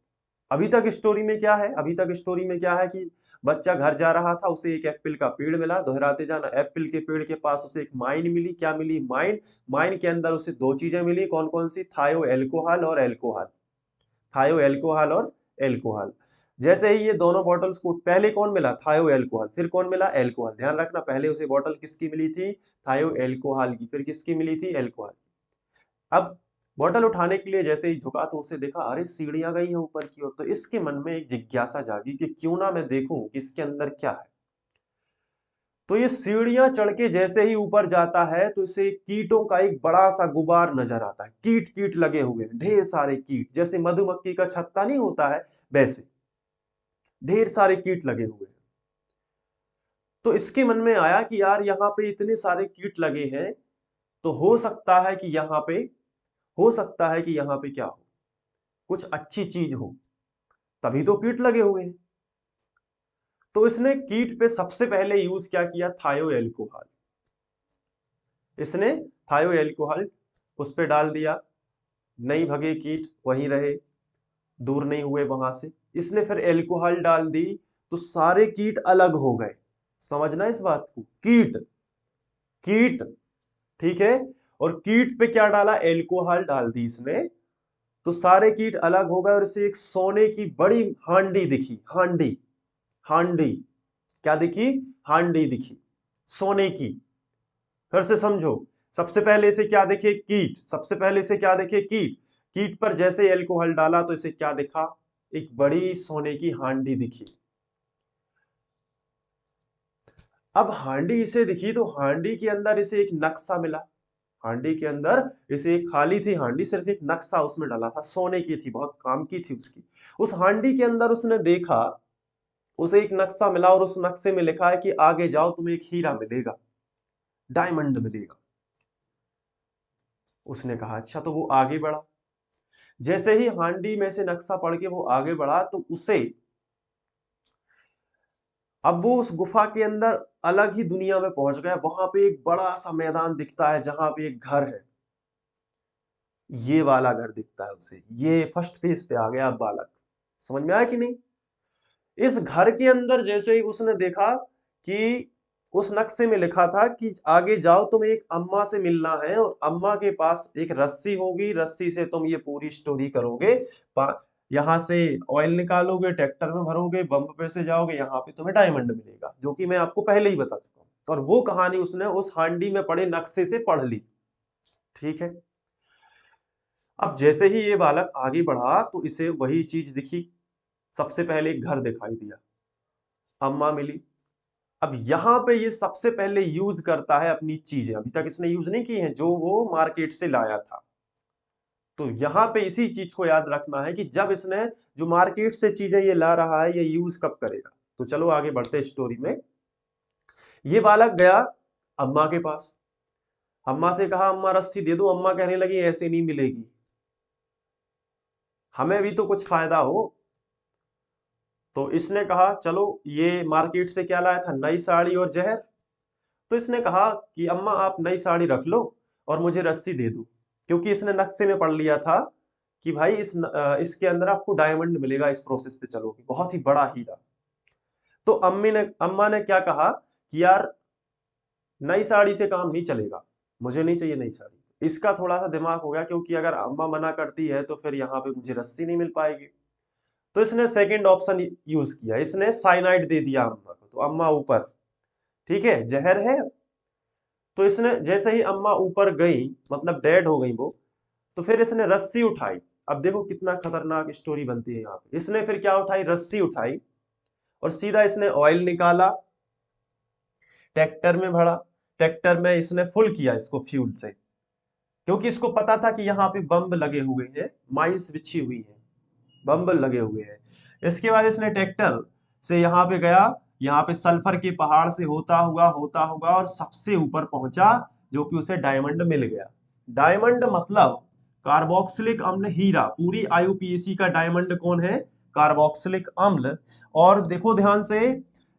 अभी तक स्टोरी में क्या है, अभी तक स्टोरी में क्या है कि बच्चा घर जा रहा था, उसे एक एप्पल का पेड़ मिला, दोहराते जाना, एप्पल के पेड़ के पास उसे एक माइन मिली। क्या मिली? माइन। माइन के अंदर उसे दो चीजें मिली, कौन कौन सी? थायो एल्कोहल और एल्कोहल, थायो एल्कोहल और एल्कोहल। जैसे ही ये दोनों बॉटल्स को, पहले कौन मिला? थायो एल्कोहल, फिर कौन मिला? एल्कोहल। ध्यान रखना, पहले उसे बॉटल किसकी मिली थी? थायो एल्कोहल की, फिर किसकी मिली थी? एल्कोहल। अब बॉटल उठाने के लिए जैसे ही झुका, तो उसे देखा अरे सीढ़ियां गई हैं ऊपर की ओर। तो इसके मन में एक जिज्ञासा जागी कि क्यों ना मैं देखूं कि इसके अंदर क्या है। तो ये सीढ़ियां चढ़ के जैसे ही ऊपर जाता है तो इसे कीटों का एक बड़ा सा गुबार नजर आता है। कीट कीट लगे हुए हैं, ढेर सारे कीट, जैसे मधुमक्खी का छत्ता नहीं होता है वैसे ढेर सारे कीट लगे हुए हैं। तो इसके मन में आया कि यार यहाँ पे इतने सारे कीट लगे हैं, तो हो सकता है कि यहाँ पे हो सकता है कि यहाँ पे क्या हो, कुछ अच्छी चीज हो, तभी तो कीट लगे हुए हैं। तो इसने कीट पे सबसे पहले यूज क्या किया, थायो एल्कोहल। इसने थायो एल्कोहल उस पे डाल दिया, नहीं भगे कीट, वहीं रहे, दूर नहीं हुए वहां से। इसने फिर एल्कोहल डाल दी तो सारे कीट अलग हो गए। समझना इस बात को, कीट कीट, ठीक है। और कीट पे क्या डाला, एल्कोहल डाल दी इसने, तो सारे कीट अलग हो गए और इसे एक सोने की बड़ी हांडी दिखी। हांडी, हांडी क्या दिखी, हांडी दिखी सोने की। फिर से समझो, सबसे पहले इसे क्या देखे, कीट, सबसे पहले इसे क्या देखे, कीट। कीट पर जैसे एल्कोहल डाला तो इसे क्या दिखा, एक बड़ी सोने की हांडी दिखी। अब हांडी इसे दिखी तो हांडी के अंदर इसे एक नक्शा मिला। हांडी के अंदर इसे एक खाली थी हांडी, सिर्फ एक नक्शा उसमें डाला था, सोने की थी, बहुत काम की थी उसकी। उस हांडी के अंदर उसने देखा, उसे एक नक्शा मिला और उस नक्शे में लिखा है कि आगे जाओ तुम्हें एक हीरा मिलेगा, डायमंड मिलेगा। उसने कहा अच्छा, तो वो आगे बढ़ा। जैसे ही हांडी में से नक्शा पढ़ के वो आगे बढ़ा तो उसे, अब वो उस गुफा के अंदर अलग ही दुनिया में पहुंच गया। वहां पे एक बड़ा सा मैदान दिखता है जहां पे एक घर है, ये वाला घर दिखता है उसे। ये फर्स्ट फेज पे आ गया बालक, समझ में आया कि नहीं। इस घर के अंदर जैसे ही उसने देखा कि उस नक्शे में लिखा था कि आगे जाओ तुम्हें एक अम्मा से मिलना है और अम्मा के पास एक रस्सी होगी, रस्सी से तुम ये पूरी स्टोरी करोगे, यहाँ से ऑयल निकालोगे, ट्रैक्टर में भरोगे, बम्ब पे से जाओगे, यहाँ पे तुम्हें डायमंड मिलेगा, जो कि मैं आपको पहले ही बता चुका हूँ। और वो कहानी उसने उस हांडी में पड़े नक्शे से पढ़ ली, ठीक है। अब जैसे ही ये बालक आगे बढ़ा तो इसे वही चीज दिखी। सबसे पहले एक घर दिखाई दिया, अम्मा मिली। अब यहां पे ये सबसे पहले यूज करता है अपनी चीजें, अभी तक इसने यूज नहीं की हैं, जो वो मार्केट से लाया था। तो यहां पे इसी चीज को याद रखना है कि जब इसने जो मार्केट से चीजें ये ला रहा है, ये यूज कब करेगा। तो चलो आगे बढ़ते स्टोरी में। ये बालक गया अम्मा के पास, अम्मा से कहा अम्मा रस्सी दे दो। अम्मा कहने लगी ऐसे नहीं मिलेगी, हमें भी तो कुछ फायदा हो। तो इसने कहा चलो, ये मार्केट से क्या लाया था, नई साड़ी और जहर। तो इसने कहा कि अम्मा आप नई साड़ी रख लो और मुझे रस्सी दे दो, क्योंकि इसने नक्शे में पढ़ लिया था कि भाई इसके अंदर आपको डायमंड मिलेगा, इस प्रोसेस पे चलोगे, बहुत ही बड़ा हीरा। तो अम्मा ने क्या कहा कि यार नई साड़ी से काम नहीं चलेगा, मुझे नहीं चाहिए नई साड़ी। इसका थोड़ा सा दिमाग हो गया, क्योंकि अगर अम्मा मना करती है तो फिर यहाँ पे मुझे रस्सी नहीं मिल पाएगी। तो इसने सेकंड ऑप्शन यूज किया, इसने साइनाइड दे दिया अम्मा को, तो अम्मा ऊपर, ठीक है, जहर है। तो इसने जैसे ही अम्मा ऊपर गई, मतलब डेड हो गई वो, तो फिर इसने रस्सी उठाई। अब देखो कितना खतरनाक स्टोरी बनती है यहाँ पे। इसने फिर क्या उठाई, रस्सी उठाई और सीधा इसने ऑयल निकाला, ट्रैक्टर में भरा, ट्रैक्टर में इसने फुल किया इसको फ्यूल से, क्योंकि इसको पता था कि यहाँ पे बम्ब लगे हुए हैं, माइंस बिछी हुई है, बम्ब लगे हुए हैं। इसके बाद इसने ट्रैक्टर से यहाँ पे गया, यहाँ पे सल्फर के पहाड़ से होता हुआ और सबसे ऊपर पहुंचा, जो कि उसे डायमंड मिल गया। डायमंड मतलब कार्बोक्सिलिक अम्ल हीरा। पूरी आईयूपीएसी का डायमंड कौन है, कार्बोक्सिलिक अम्ल। और देखो ध्यान से,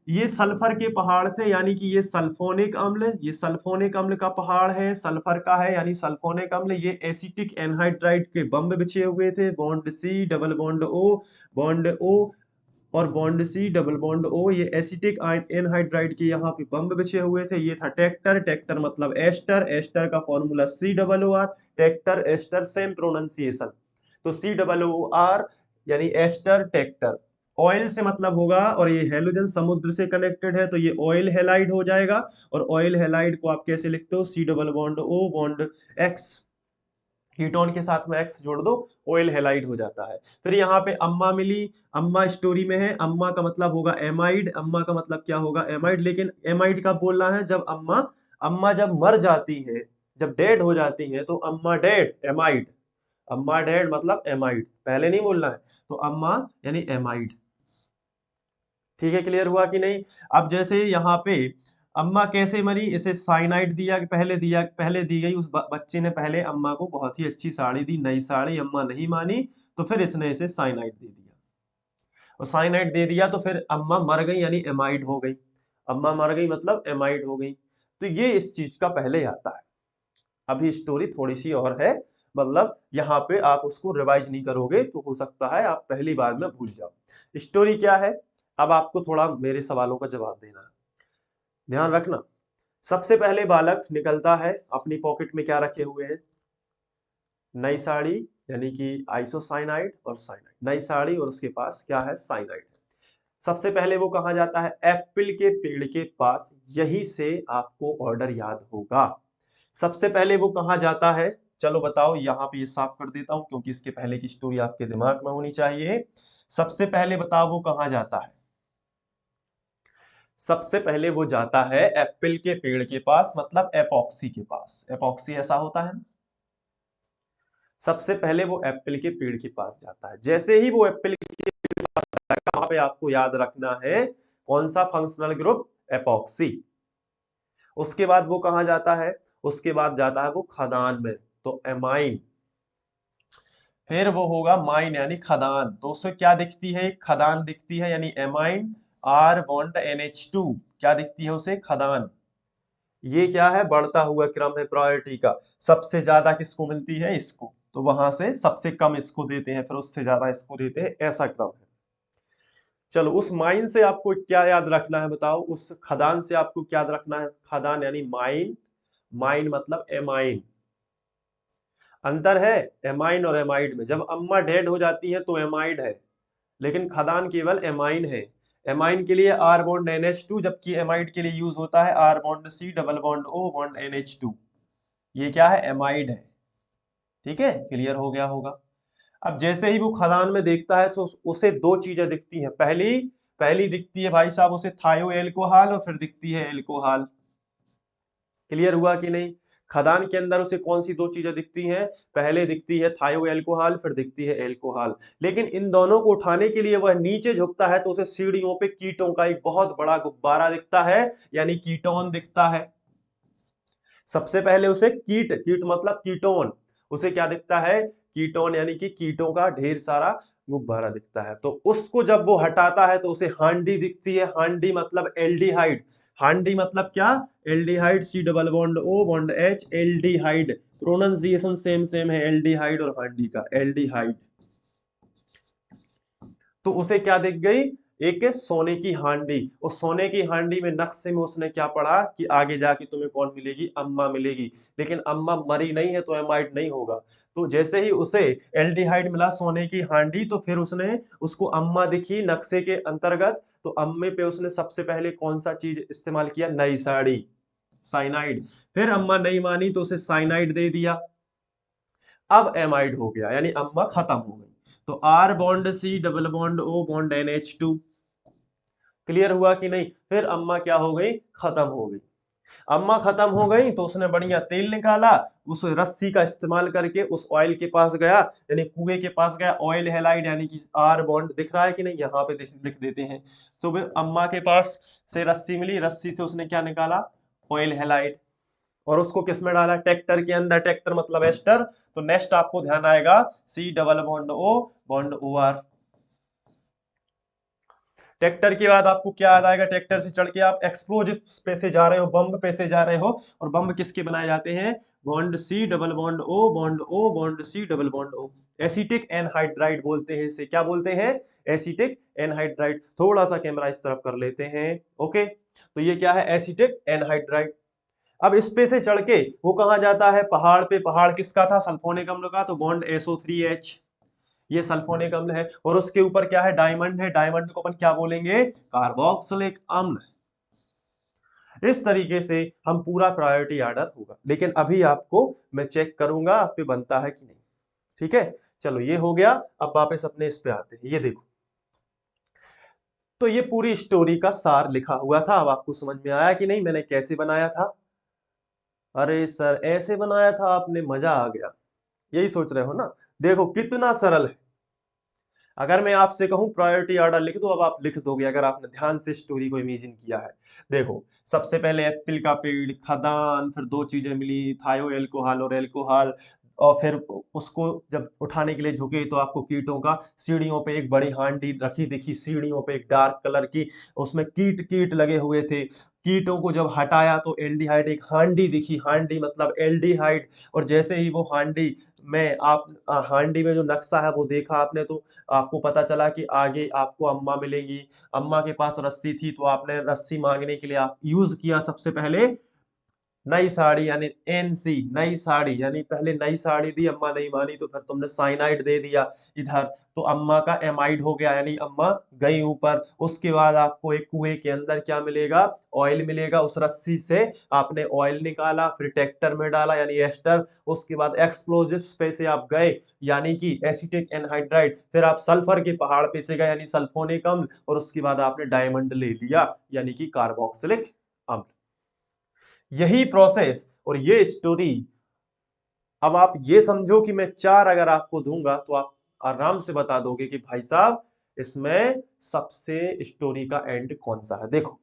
ये सल्फर के पहाड़ थे, यानी कि ये सल्फोनिक अम्ल, ये सल्फोनिक अम्ल का पहाड़ है, सल्फर का है यानी सल्फोनिक अम्ल। ये एसिटिक एनहाइड्राइड के बम्ब बिछे हुए थे, bond C double bond O, bond O और bond C double bond O. ये एसिटिक एनहाइड्राइड के यहाँ पे बम्ब बिछे हुए थे। ये था ट्रैक्टर, ट्रैक्टर मतलब एस्टर, एस्टर का formula C double O R, tractor ester same pronunciation. तो सी डबल ओ आर यानी एस्टर ट्रैक्टर। ऑयल से मतलब होगा, और ये हेलोजन समुद्र से कनेक्टेड है तो ये ऑयल हेलाइड हो जाएगा। और ऑयल हेलाइड को आप कैसे लिखते हो, C double bond O bond X, ketone के साथ में एक्स जोड़ दो, ऑयल हैलाइड हो जाता है। फिर यहाँ पे अम्मा मिली, अम्मा स्टोरी में है, अम्मा का मतलब होगा एमाइड, अम्मा का मतलब क्या होगा एमाइड, लेकिन एमाइड कब बोलना है, जब अम्मा अम्मा जब मर जाती है, जब डेड हो जाती है तो अम्मा डेड एमाइड, अम्मा डेड मतलब एमाइड, पहले नहीं बोलना है, तो अम्मा यानी एमाइड। ठीक है, क्लियर हुआ कि नहीं। अब जैसे यहाँ पे अम्मा कैसे मरी, इसे साइनाइड दिया, पहले दी गई, उस बच्चे ने पहले अम्मा को बहुत ही अच्छी साड़ी दी, नई साड़ी, अम्मा नहीं मानी तो फिर इसने इसे साइनाइड दे दिया, और साइनाइड दे दिया तो फिर अम्मा मर गई यानी एमाइड हो गई, अम्मा मर गई मतलब एमाइड हो गई। तो ये इस चीज का पहले आता है। अभी स्टोरी थोड़ी सी और है, मतलब यहाँ पे आप उसको रिवाइज नहीं करोगे तो हो सकता है आप पहली बार में भूल जाओ। स्टोरी क्या है, अब आपको थोड़ा मेरे सवालों का जवाब देना है, ध्यान रखना। सबसे पहले बालक निकलता है, अपनी पॉकेट में क्या रखे हुए हैं, नई साड़ी यानी कि आइसोसाइनाइड और साइनाइड, नई साड़ी और उसके पास क्या है साइनाइड। सबसे पहले वो कहाँ जाता है, एप्पल के पेड़ के पास, यही से आपको ऑर्डर याद होगा। सबसे पहले वो कहाँ जाता है, चलो बताओ, यहाँ पे ये साफ कर देता हूं क्योंकि इसके पहले की स्टोरी आपके दिमाग में होनी चाहिए। सबसे पहले बताओ वो कहाँ जाता है, सबसे पहले वो जाता है एप्पल के पेड़ के पास, मतलब एपॉक्सी के पास, एपॉक्सी ऐसा होता है ना। सबसे पहले वो एप्पल के पेड़ के पास जाता है, जैसे ही वो एप्पल के वहां पे आपको याद रखना है कौन सा फंक्शनल ग्रुप, एपॉक्सी। उसके बाद वो कहां जाता है, उसके बाद जाता है वो खदान में, तो एमाइन। फिर वो होगा माइन यानी खदान, तो उससे क्या दिखती है, एक खदान दिखती है यानी एमाइन, आर बॉन्ड NH2, क्या दिखती है उसे, खदान। ये क्या है, बढ़ता हुआ क्रम है प्रायोरिटी का, सबसे ज्यादा किसको मिलती है, इसको, तो वहां से सबसे कम इसको देते हैं, फिर उससे ज्यादा इसको देते हैं, ऐसा क्रम है। चलो उस माइन से आपको क्या याद रखना है बताओ, उस खदान से आपको क्या याद रखना है, खदान यानी माइन, माइन मतलब एमाइन। अंतर है एमाइन और एमाइड में, जब अम्मा डेड हो जाती है तो एमाइड है, लेकिन खदान केवल एमाइन है। एमाइन के लिए आर बॉन्ड NH2, जबकि एमाइड के लिए यूज होता है R bond C double bond O bond NH2। ये क्या है, एमाइड है। ठीक है, क्लियर हो गया होगा। अब जैसे ही वो खदान में देखता है तो उसे दो चीजें दिखती हैं, पहली पहली दिखती है भाई साहब उसे थायो एल्कोहल, और फिर दिखती है एल्कोहल। क्लियर हुआ कि नहीं। खदान के अंदर उसे कौन सी दो चीजें दिखती हैं, पहले दिखती है थायो एल्कोहल, फिर दिखती है एल्कोहल। लेकिन इन दोनों को उठाने के लिए वह नीचे झुकता है तो उसे सीढ़ियों पे कीटों का एक बहुत बड़ा गुब्बारा दिखता है, यानी कीटोन दिखता है। सबसे पहले उसे कीट, कीट मतलब कीटोन, उसे क्या दिखता है, कीटोन यानी कि कीटों का ढेर सारा गुब्बारा दिखता है। तो उसको जब वो हटाता है तो उसे हांडी दिखती है, हांडी मतलब एल्डिहाइड, हांडी मतलब क्या, aldehyde, C double bond O bond H, aldehyde, pronunciation same same है एल्डिहाइड और हांडी का, एल्डिहाइड। तो उसे क्या दिख गई, एक सोने की हांडी, उस सोने की हांडी में नक्शे में उसने क्या पढ़ा कि आगे जाके तुम्हें कौन मिलेगी, अम्मा मिलेगी, लेकिन अम्मा मरी नहीं है तो एमाइड नहीं होगा। तो जैसे ही उसे एल्डिहाइड मिला सोने की हांडी, तो फिर उसने उसको अम्मा दिखी नक्शे के अंतर्गत, तो अम्मे पे उसने सबसे पहले कौन सा चीज इस्तेमाल किया, नई साड़ी, साइनाइड। फिर अम्मा नहीं मानी तो उसे साइनाइड दे दिया, अब एमाइड हो गया यानी अम्मा खत्म हो गई। तो R bond C double bond O bond NH2। Clear हुआ कि नहीं। फिर अम्मा क्या हो गई, खत्म हो गई। अम्मा खत्म हो गई तो उसने बढ़िया तेल निकाला, उस रस्सी का इस्तेमाल करके उस ऑयल के पास गया, यानी कुएं के पास गया, ऑयल हैलाइड यानी कि आर बॉन्ड दिख रहा है कि नहीं, यहाँ पे लिख देते हैं। तो फिर अम्मा के पास से रस्सी मिली, रस्सी से उसने क्या निकाला, ऑयल हैलाइड, और उसको किस में डाला, ट्रैक्टर के अंदर, ट्रैक्टर मतलब एस्टर। तो नेक्स्ट आपको ध्यान आएगा C double bond O bond OR। Tractor के बाद आपको क्या याद आएगा, ट्रैक्टर से चढ़ के आप एक्सप्लोजिव पे से जा रहे हो, बम पे से जा रहे हो, और बम किसके बनाए जाते हैं, bond C double bond O bond O bond C double bond O। Acetic anhydride बोलते हैं इसे, क्या बोलते हैं, एसिटिक एनहाइड्राइड। थोड़ा सा कैमरा इस तरफ कर लेते हैं, ओके। तो ये क्या है, एसिटिक एनहाइड्राइड। अब इस पे से चढ़ के वो कहाँ जाता है, पहाड़ पे, पहाड़ किसका था, सल्फोनिक अम्ल का, तो बॉन्ड SO3H, ये सल्फोनिक अम्ल है, और उसके ऊपर क्या है, डायमंड है, डायमंड को अपन क्या बोलेंगे, कार्बोक्सिलिक अम्ल। इस तरीके से हम पूरा प्रायोरिटी ऑर्डर होगा, लेकिन अभी आपको मैं चेक करूंगा आप पे बनता है कि नहीं। ठीक है, चलो ये हो गया। अब वापस अपने इस पे आते हैं, ये देखो। तो ये पूरी स्टोरी का सार लिखा हुआ था। अब आपको समझ में आया कि नहीं मैंने कैसे बनाया था? अरे सर ऐसे बनाया था आपने, मजा आ गया, यही सोच रहे हो ना? देखो कितना सरल है। अगर मैं आपसे कहूं प्रायोरिटी ऑर्डर लिख दो, अब आप लिख दोगे अगर आपने ध्यान से स्टोरी को इमेजिन किया है। देखो, सबसे पहले एप्पल का पेड़, खदान, फिर दो चीजें मिली, थायो एल्कोहल और एल्कोहल। और फिर उसको जब उठाने के लिए झुके तो आपको कीटों का, सीढ़ियों पे एक बड़ी हांडी रखी दिखी, सीढ़ियों पे एक डार्क कलर की, उसमें कीट कीट लगे हुए थे। कीटों को जब हटाया तो एल्डिहाइड, एक हांडी दिखी, हांडी मतलब एल्डिहाइड। और जैसे ही वो हांडी में आप हांडी में जो नक्शा है वो देखा आपने, तो आपको पता चला कि आगे आपको अम्मा मिलेंगी। अम्मा के पास रस्सी थी तो आपने रस्सी मांगने के लिए आप यूज किया सबसे पहले नई साड़ी, यानी एनसी, नई साड़ी, यानी पहले नई साड़ी दी, अम्मा नहीं मानी तो फिर तुमने साइनाइड दे दिया इधर, तो अम्मा का एमाइड हो गया, यानी अम्मा गई ऊपर। उसके बाद आपको एक कुएं के अंदर क्या मिलेगा? ऑयल मिलेगा। उस रस्सी से आपने ऑयल निकाला, फिर ट्रैक्टर में डाला यानी एस्टर। उसके बाद एक्सप्लोजिव्स पे से आप गए, यानी कि एसिटिक एनहाइड्राइड। फिर आप सल्फर के पहाड़ पे से गए, यानी सल्फोनिक अम्ल। और उसके बाद आपने डायमंड ले लिया, यानी कि कार्बोक्सिलिक अम्ल। यही प्रोसेस और ये स्टोरी। अब आप ये समझो कि मैं चार अगर आपको दूंगा तो आप आराम से बता दोगे कि भाई साहब इसमें सबसे स्टोरी का एंड कौन सा है। देखो,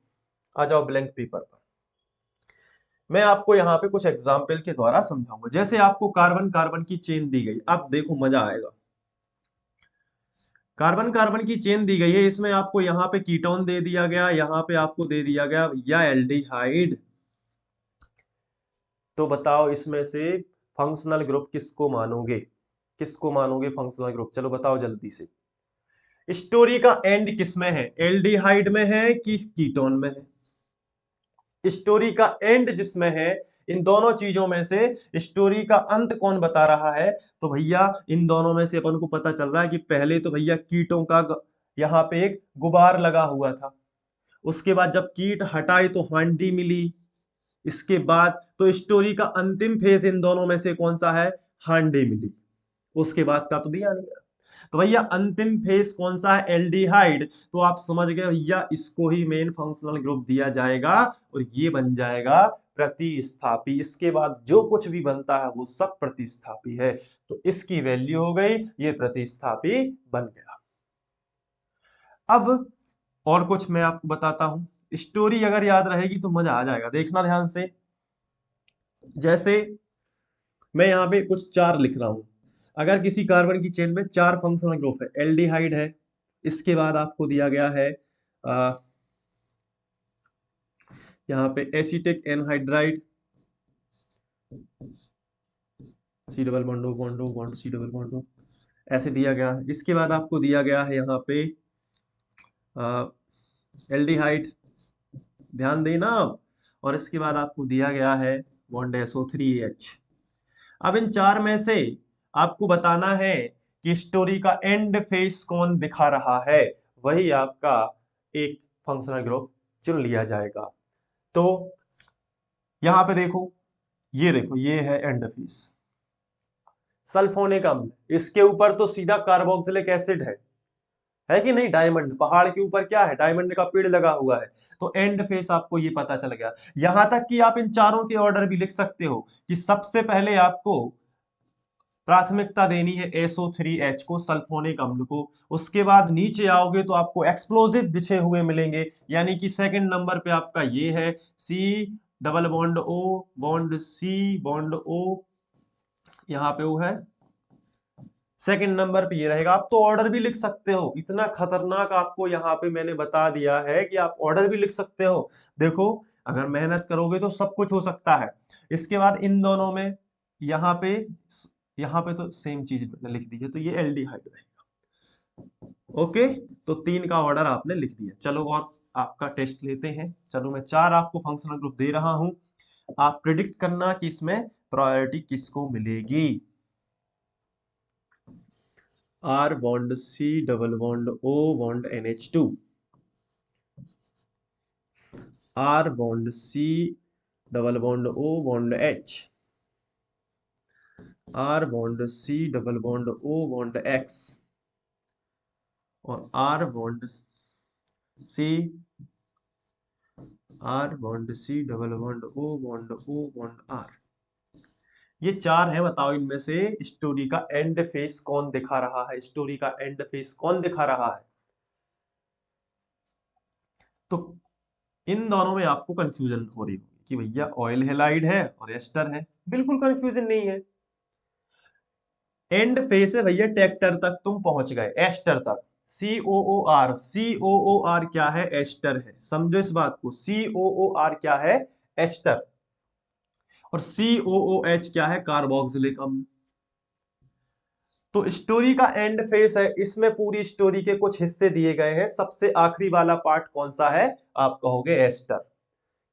आ जाओ ब्लैंक पेपर पर। मैं आपको यहाँ पे कुछ एग्जाम्पल के द्वारा समझाऊंगा। जैसे आपको कार्बन कार्बन की चेन दी गई, अब देखो मजा आएगा। कार्बन कार्बन की चेन दी गई है, इसमें आपको यहाँ पे कीटोन दे दिया गया, यहाँ पे आपको दे दिया गया या एल्डिहाइड। तो बताओ इसमें से फंक्शनल ग्रुप किसको मानोगे? किसको मानोगे फंक्शनल ग्रुप? चलो बताओ जल्दी से। स्टोरी का एंड किसमें है? एल्डिहाइड में है कि कीटोन में है? स्टोरी का एंड जिसमें है, इन दोनों चीजों में से स्टोरी का अंत कौन बता रहा है? तो भैया इन दोनों में से अपन को पता चल रहा है कि पहले तो भैया कीटों का यहाँ पे एक गुबार लगा हुआ था। उसके बाद जब कीट हटाए तो हांडी मिली। इसके बाद तो स्टोरी का अंतिम फेज इन दोनों में से कौन सा है? हांडी मिली। उसके बाद का तो दिया नहीं। तो भैया अंतिम फेज कौन सा है? एल्डिहाइड। तो आप समझ गए भैया, इसको ही मेन फंक्शनल ग्रुप दिया जाएगा और ये बन जाएगा प्रतिस्थापी। इसके बाद जो कुछ भी बनता है वो सब प्रतिस्थापी है। तो इसकी वैल्यू हो गई, ये प्रतिस्थापी बन गया। अब और कुछ मैं आपको बताता हूं। स्टोरी अगर याद रहेगी तो मजा आ जाएगा, देखना ध्यान से। जैसे मैं यहाँ पे कुछ चार लिख रहा हूं। अगर किसी कार्बन की चेन में चार फंक्शनल ग्रुप है, एल्डिहाइड है, इसके बाद आपको दिया गया है यहाँ पे acetic anhydride, C double bond O bond O bond C double bond O, ऐसे दिया गया है। इसके बाद आपको दिया गया है यहाँ पे एल्डिहाइड, ध्यान देना आप। और इसके बाद आपको दिया गया है बॉन्ड SO3H। अब इन चार में से आपको बताना है कि स्टोरी का एंड फेस कौन दिखा रहा है, वही आपका एक फंक्शनल ग्रुप चुन लिया जाएगा। तो यहां पे देखो, ये है एंड फेस, सल्फोनिक अम्ल। इसके ऊपर तो सीधा कार्बोक्सिलिक एसिड है कि नहीं? डायमंड, पहाड़ के ऊपर क्या है? डायमंड का पेड़ लगा हुआ है। तो एंड फेस आपको ये पता चल गया। यहां तक कि आप इन चारों के ऑर्डर भी लिख सकते हो कि सबसे पहले आपको प्राथमिकता देनी है SO3H को, सल्फोनिक अम्ल को। उसके बाद नीचे आओगे तो आपको एक्सप्लोजिव बिछे हुए मिलेंगे, यानी कि सेकंड नंबर पे आपका ये है C double bond O bond C bond O, यहाँ पे वो है सेकंड नंबर पे ये रहेगा। आप तो ऑर्डर भी लिख सकते हो, इतना खतरनाक आपको यहाँ पे मैंने बता दिया है कि आप ऑर्डर भी लिख सकते हो। देखो, अगर मेहनत करोगे तो सब कुछ हो सकता है। इसके बाद इन दोनों में यहाँ पे तो सेम चीज मैंने लिख दी है, तो ये एल्डिहाइड रहेगा। ओके, तो तीन का ऑर्डर आपने लिख दिया। चलो और आपका टेस्ट लेते हैं। चलो मैं चार आपको फंक्शनल ग्रुप दे रहा हूं, आप प्रिडिक्ट करना कि इसमें प्रायोरिटी किसको मिलेगी। R bond C double bond O bond NH2, R bond C double bond O bond H, R bond C double bond O bond X और R bond C, R bond C double bond O bond R। ये चार है, बताओ इनमें से story का and face कौन दिखा रहा है, स्टोरी का एंड फेस कौन दिखा रहा है। तो इन दोनों में आपको कंफ्यूजन हो रही होगी कि भैया ऑयल हेलाइड है और एस्टर है, बिल्कुल कंफ्यूजन नहीं है। एंड फेस है भैया, ट्रैक्टर तक तुम पहुंच गए, एस्टर तक, COOR, COOR क्या है, एस्टर है, समझो इस बात को, COOR क्या है, एस्टर, और COOH क्या है, कार्बोक्सिलिक अम्ल। तो स्टोरी का एंड फेस है, इसमें पूरी स्टोरी के कुछ हिस्से दिए गए हैं, सबसे आखिरी वाला पार्ट कौन सा है, आप कहोगे एस्टर,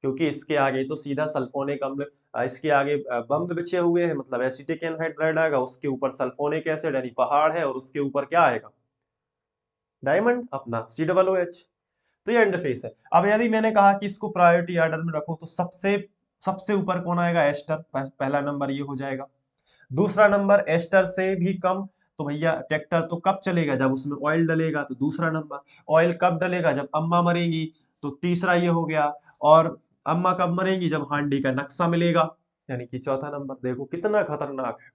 क्योंकि इसके आगे तो सीधा सल्फोनिक अम्ल, इसके आगे बम्ब बिछे हुए हैं, मतलब एसिटिक एनहाइड्राइड आएगा, उसके ऊपर सल्फोनिक एसिड यानी पहाड़ है, और उसके ऊपर क्या आएगा, डायमंड अपना COOH। तो ये एंड फेस है। अब यदि मैंने कहा कि इसको प्रायोरिटी ऑर्डर में रखो, तो सबसे सबसे ऊपर कौन आएगा, एस्टर, पहला नंबर ये हो जाएगा। दूसरा नंबर एस्टर से भी कम, तो भैया ट्रैक्टर तो कब चलेगा, जब उसमें ऑयल डलेगा, तो दूसरा नंबर। ऑयल कब डलेगा, जब अम्मा मरेंगी, तो तीसरा ये हो गया। और अम्मा कब मरेंगी, जब हांडी का नक्शा मिलेगा, यानी कि चौथा नंबर। देखो कितना खतरनाक है।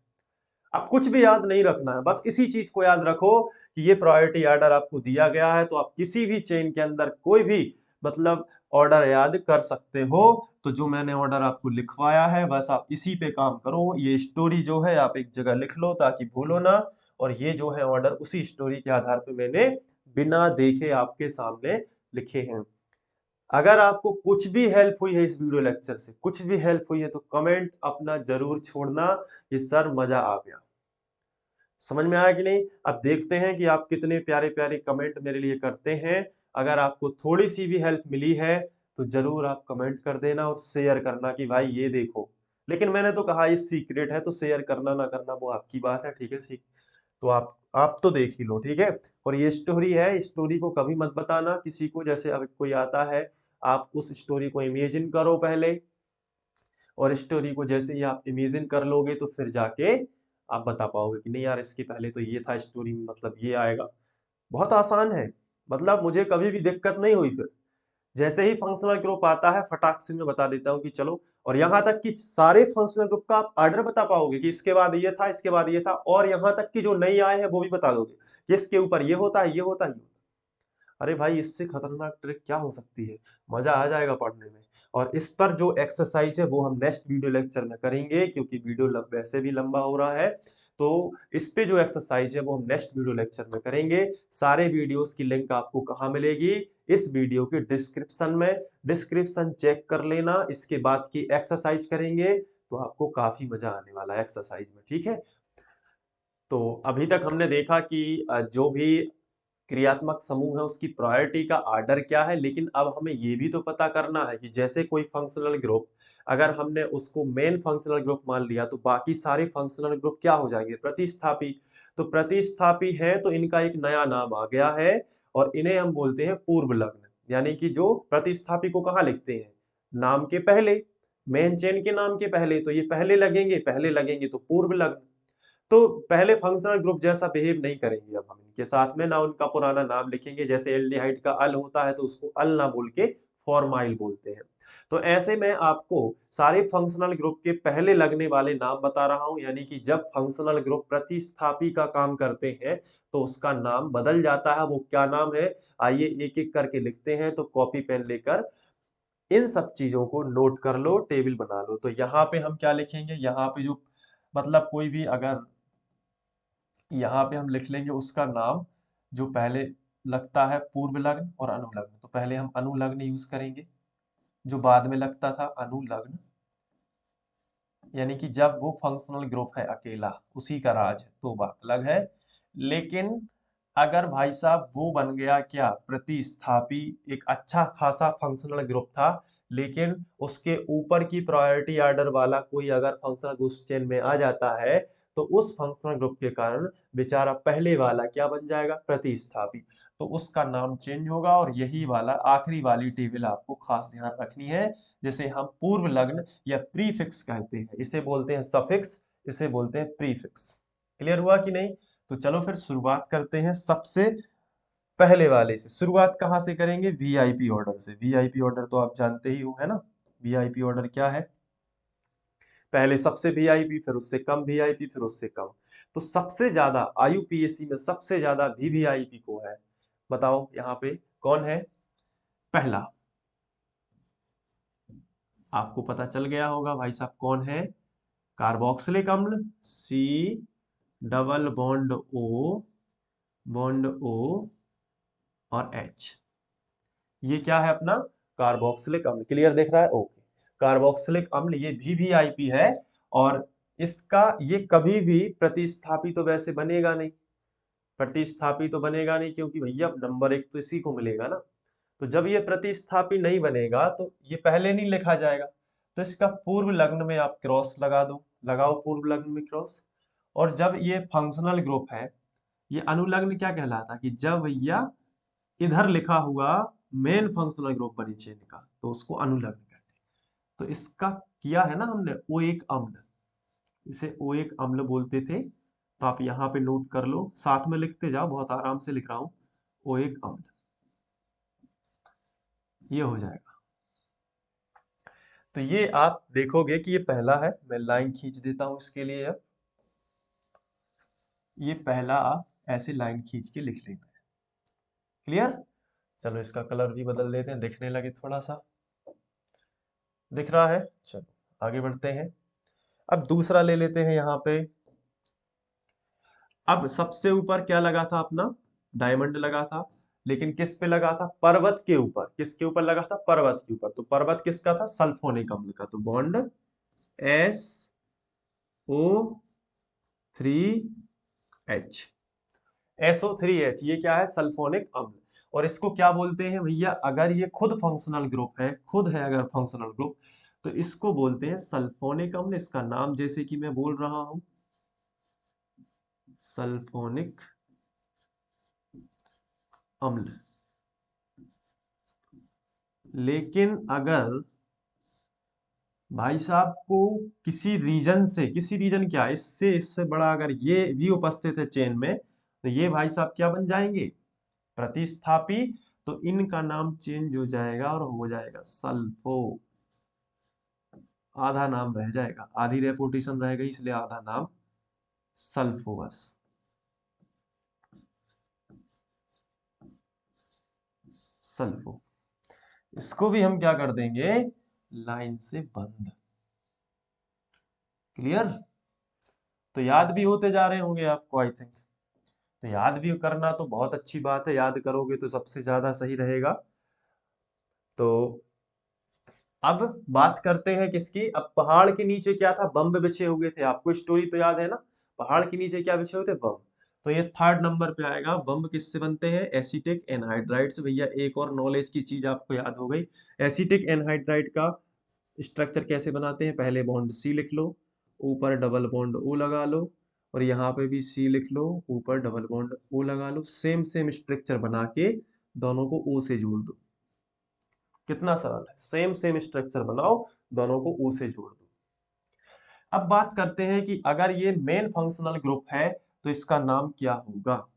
अब कुछ भी याद नहीं रखना है, बस इसी चीज को याद रखो कि ये प्रायोरिटी ऑर्डर आपको दिया गया है, तो आप किसी भी चेन के अंदर कोई भी मतलब ऑर्डर याद कर सकते हो। तो जो मैंने ऑर्डर आपको लिखवाया है, बस आप इसी पे काम करो। ये स्टोरी जो है आप एक जगह लिख लो ताकि भूलो ना, और ये जो है ऑर्डर उसी स्टोरी के आधार पे मैंने बिना देखे आपके सामने लिखे हैं। अगर आपको कुछ भी हेल्प हुई है इस वीडियो लेक्चर से, कुछ भी हेल्प हुई है, तो कमेंट अपना जरूर छोड़ना कि सर मजा आ गया। समझ में आया कि नहीं। अब देखते हैं कि आप कितने प्यारे प्यारे कमेंट मेरे लिए करते हैं। अगर आपको थोड़ी सी भी हेल्प मिली है तो जरूर आप कमेंट कर देना और शेयर करना कि भाई ये देखो। लेकिन मैंने तो कहा ये सीक्रेट है, तो शेयर करना ना करना वो आपकी बात है, ठीक है। तो आप तो देख ही लो, ठीक है। और ये स्टोरी है, स्टोरी को कभी मत बताना किसी को। जैसे अब कोई आता है, आप उस स्टोरी को इमेजिन करो पहले, और स्टोरी को जैसे ही आप इमेजिन कर लोगे तो फिर जाके आप बता पाओगे कि नहीं यार इसके पहले तो ये था स्टोरी में, मतलब ये आएगा। बहुत आसान है, मतलब मुझे कभी भी दिक्कत नहीं हुई। फिर जैसे ही फंक्शनल ग्रुप आता है फटाक से मैं बता देता हूँ कि चलो, और यहाँ तक कि सारे फंक्शनल ग्रुप का आप ऑर्डर बता पाओगे कि इसके बाद ये था, इसके बाद ये था, और यहाँ तक कि जो नई आए हैं वो भी बता दोगे कि इसके ऊपर ये होता है, ये होता है, ये होता है। अरे भाई इससे खतरनाक ट्रिक क्या हो सकती है, मजा आ जाएगा पढ़ने में। और इस पर जो एक्सरसाइज है वो हम नेक्स्ट वीडियो लेक्चर में करेंगे, क्योंकि वीडियो वैसे भी लंबा हो रहा है। तो इस पे जो एक्सरसाइज है वो हम नेक्स्ट वीडियो लेक्चर में करेंगे। सारे वीडियोस की लिंक आपको कहाँ मिलेगी, इस वीडियो के डिस्क्रिप्शन में। डिस्क्रिप्शन चेक कर लेना, इसके बाद की एक्सरसाइज करेंगे तो आपको काफी मजा आने वाला है एक्सरसाइज में, ठीक है। तो अभी तक हमने देखा कि जो भी क्रियात्मक समूह है उसकी प्रायोरिटी का ऑर्डर क्या है, लेकिन अब हमें ये भी तो पता करना है कि जैसे कोई फंक्शनल ग्रुप, अगर हमने उसको मेन फंक्शनल ग्रुप मान लिया तो बाकी सारे फंक्शनल ग्रुप क्या हो जाएंगे, प्रतिस्थापी। तो प्रतिस्थापी है तो इनका एक नया नाम आ गया है, और इन्हें हम बोलते हैं पूर्व लग्न। यानी कि जो प्रतिस्थापी को कहाँ लिखते हैं, नाम के पहले, मेन चेन के नाम के पहले, तो ये पहले लगेंगे, पहले लगेंगे तो पूर्व लग्न। तो पहले फंक्शनल ग्रुप जैसा बिहेव नहीं करेंगे अब हम इनके साथ में, ना उनका पुराना नाम लिखेंगे। जैसे एल्डिहाइड का अल होता है तो उसको अल ना बोल के फॉर्माइल बोलते हैं। तो ऐसे में आपको सारे फंक्शनल ग्रुप के पहले लगने वाले नाम बता रहा हूं, यानी कि जब फंक्शनल ग्रुप प्रतिस्थापी का काम करते हैं तो उसका नाम बदल जाता है। वो क्या नाम है, आइए एक एक करके लिखते हैं। तो कॉपी पेन लेकर इन सब चीजों को नोट कर लो, टेबल बना लो। तो यहाँ पे हम क्या लिखेंगे, यहाँ पे जो मतलब कोई भी अगर यहाँ पे हम लिख लेंगे उसका नाम जो पहले लगता है पूर्व लग्न और अनुलग्न, तो पहले हम अनुलग्न यूज करेंगे। जो बाद में लगता था अनुलग्न, यानी कि जब वो फंक्शनल ग्रुप है अकेला, उसी का राज है तो बात अलग है। लेकिन अगर भाई साहब वो बन गया क्या, प्रतिस्थापी, एक अच्छा खासा फंक्शनल ग्रुप था, लेकिन उसके ऊपर की प्रायोरिटी ऑर्डर वाला कोई अगर फंक्शनल ग्रुप चेन में आ जाता है, तो उस फंक्शनल ग्रुप के कारण बेचारा पहले वाला क्या बन जाएगा, प्रतिस्थापी। तो उसका नाम चेंज होगा। और यही वाला आखिरी वाली टेबल आपको खास ध्यान रखनी है, जिसे हम पूर्व लग्न या प्रीफिक्स कहते हैं। इसे बोलते हैं सफिक्स, इसे बोलते हैं प्रीफिक्स। क्लियर हुआ कि नहीं? तो चलो फिर शुरुआत करते हैं सबसे पहले वाले से। शुरुआत कहाँ से करेंगे? वीआईपी ऑर्डर से। वीआईपी ऑर्डर तो आप जानते ही हो, है ना? वीआईपी ऑर्डर क्या है? पहले सबसे वीआईपी, फिर उससे कम वीआईपी, फिर उससे कम। तो सबसे ज्यादा आईयूपीएसी में सबसे ज्यादा वीवीआईपी को है, बताओ यहाँ पे कौन है? पहला आपको पता चल गया होगा भाई साहब कौन है? कार्बोक्सिलिक अम्ल, सी डबल बॉन्ड ओ और एच। ये क्या है अपना? कार्बोक्सिलिक अम्ल। क्लियर दिख रहा है? ओके। कार्बोक्सिलिक अम्ल ये वीवीआईपी है। और इसका ये कभी भी प्रतिस्थापी तो वैसे बनेगा नहीं, प्रतिस्थापी तो बनेगा नहीं, क्योंकि भैया नंबर 1 तो इसी को मिलेगा ना। तो जब ये प्रतिस्थापी नहीं बनेगा तो ये पहले नहीं लिखा जाएगा। तो इसका पूर्व लग्न में आप क्रॉस लगा दो, लगाओ पूर्व लग्न में क्रॉस। और जब ये फंक्शनल ग्रुप है, ये अनुलग्न क्या कहलाता? कि जब भैया इधर लिखा हुआ मेन फंक्शनल ग्रुप बनी चेन का, तो उसको अनुलग्न कहते हैं। तो इसका किया है ना हमने ओ एक अम्ल, इसे ओ एक अम्ल बोलते थे। तो आप यहाँ पे नोट कर लो, साथ में लिखते जाओ, बहुत आराम से लिख रहा हूं। ओ एक अम्ल, ये हो जाएगा। तो ये आप देखोगे कि ये पहला है। मैं लाइन खींच देता हूं इसके लिए। अब ये पहला आप ऐसे लाइन खींच के लिख लेना है। क्लियर? चलो इसका कलर भी बदल देते हैं, दिखने लगे थोड़ा सा। दिख रहा है? चलो आगे बढ़ते हैं। अब दूसरा ले लेते हैं यहाँ पे। अब सबसे ऊपर क्या लगा था अपना? डायमंड लगा था। लेकिन किस पे लगा था? पर्वत के ऊपर। किसके ऊपर लगा था? पर्वत के ऊपर। तो पर्वत किसका था? सल्फोनिक अम्ल का। तो बॉन्ड SO3H। SO3H ये क्या है? सल्फोनिक अम्ल। और इसको क्या बोलते हैं भैया? अगर ये खुद फंक्शनल ग्रुप है, खुद है अगर फंक्शनल ग्रुप, तो इसको बोलते हैं सल्फोनिक अम्ल। इसका नाम जैसे कि मैं बोल रहा हूं, सल्फोनिक अम्ल। लेकिन अगर भाई साहब को किसी रीजन से, किसी रीजन क्या, इससे बड़ा अगर ये भी उपस्थित है चेन में, तो ये भाई साहब क्या बन जाएंगे? प्रतिस्थापी। तो इनका नाम चेंज हो जाएगा और हो जाएगा सल्फो। आधा नाम रह जाएगा, आधी रेपुटेशन रह गई, इसलिए आधा नाम सल्फो बस। सल्फो। इसको भी हम क्या कर देंगे? लाइन से बंद। क्लियर? तो याद भी होते जा रहे होंगे आपको, आई थिंक। तो याद भी करना तो बहुत अच्छी बात है, याद करोगे तो सबसे ज्यादा सही रहेगा। तो अब बात करते हैं किसकी? अब पहाड़ के नीचे क्या था? बम्ब बिछे हुए थे। आपको स्टोरी तो याद है ना? पहाड़ के नीचे क्या बिछे हुए थे? बम। तो ये थर्ड नंबर पे आएगा। बम किससे बनते हैं? एसिटिक एनहाइड्राइड से। भैया एक और नॉलेज की चीज आपको याद हो गई। एसिटिक एनहाइड्राइड का स्ट्रक्चर कैसे बनाते हैं? पहले बॉन्ड सी लिख लो, ऊपर डबल बॉन्ड ओ लगा लो, और यहाँ पे भी सी लिख लो, ऊपर डबल बॉन्ड ओ लगा लो। सेम सेम स्ट्रक्चर बना के दोनों को ओ से जोड़ दो। कितना सरल है! सेम सेम स्ट्रक्चर बनाओ, दोनों को ओ से जोड़ दो। अब बात करते हैं कि अगर ये मेन फंक्शनल ग्रुप है तो इसका नाम क्या होगा?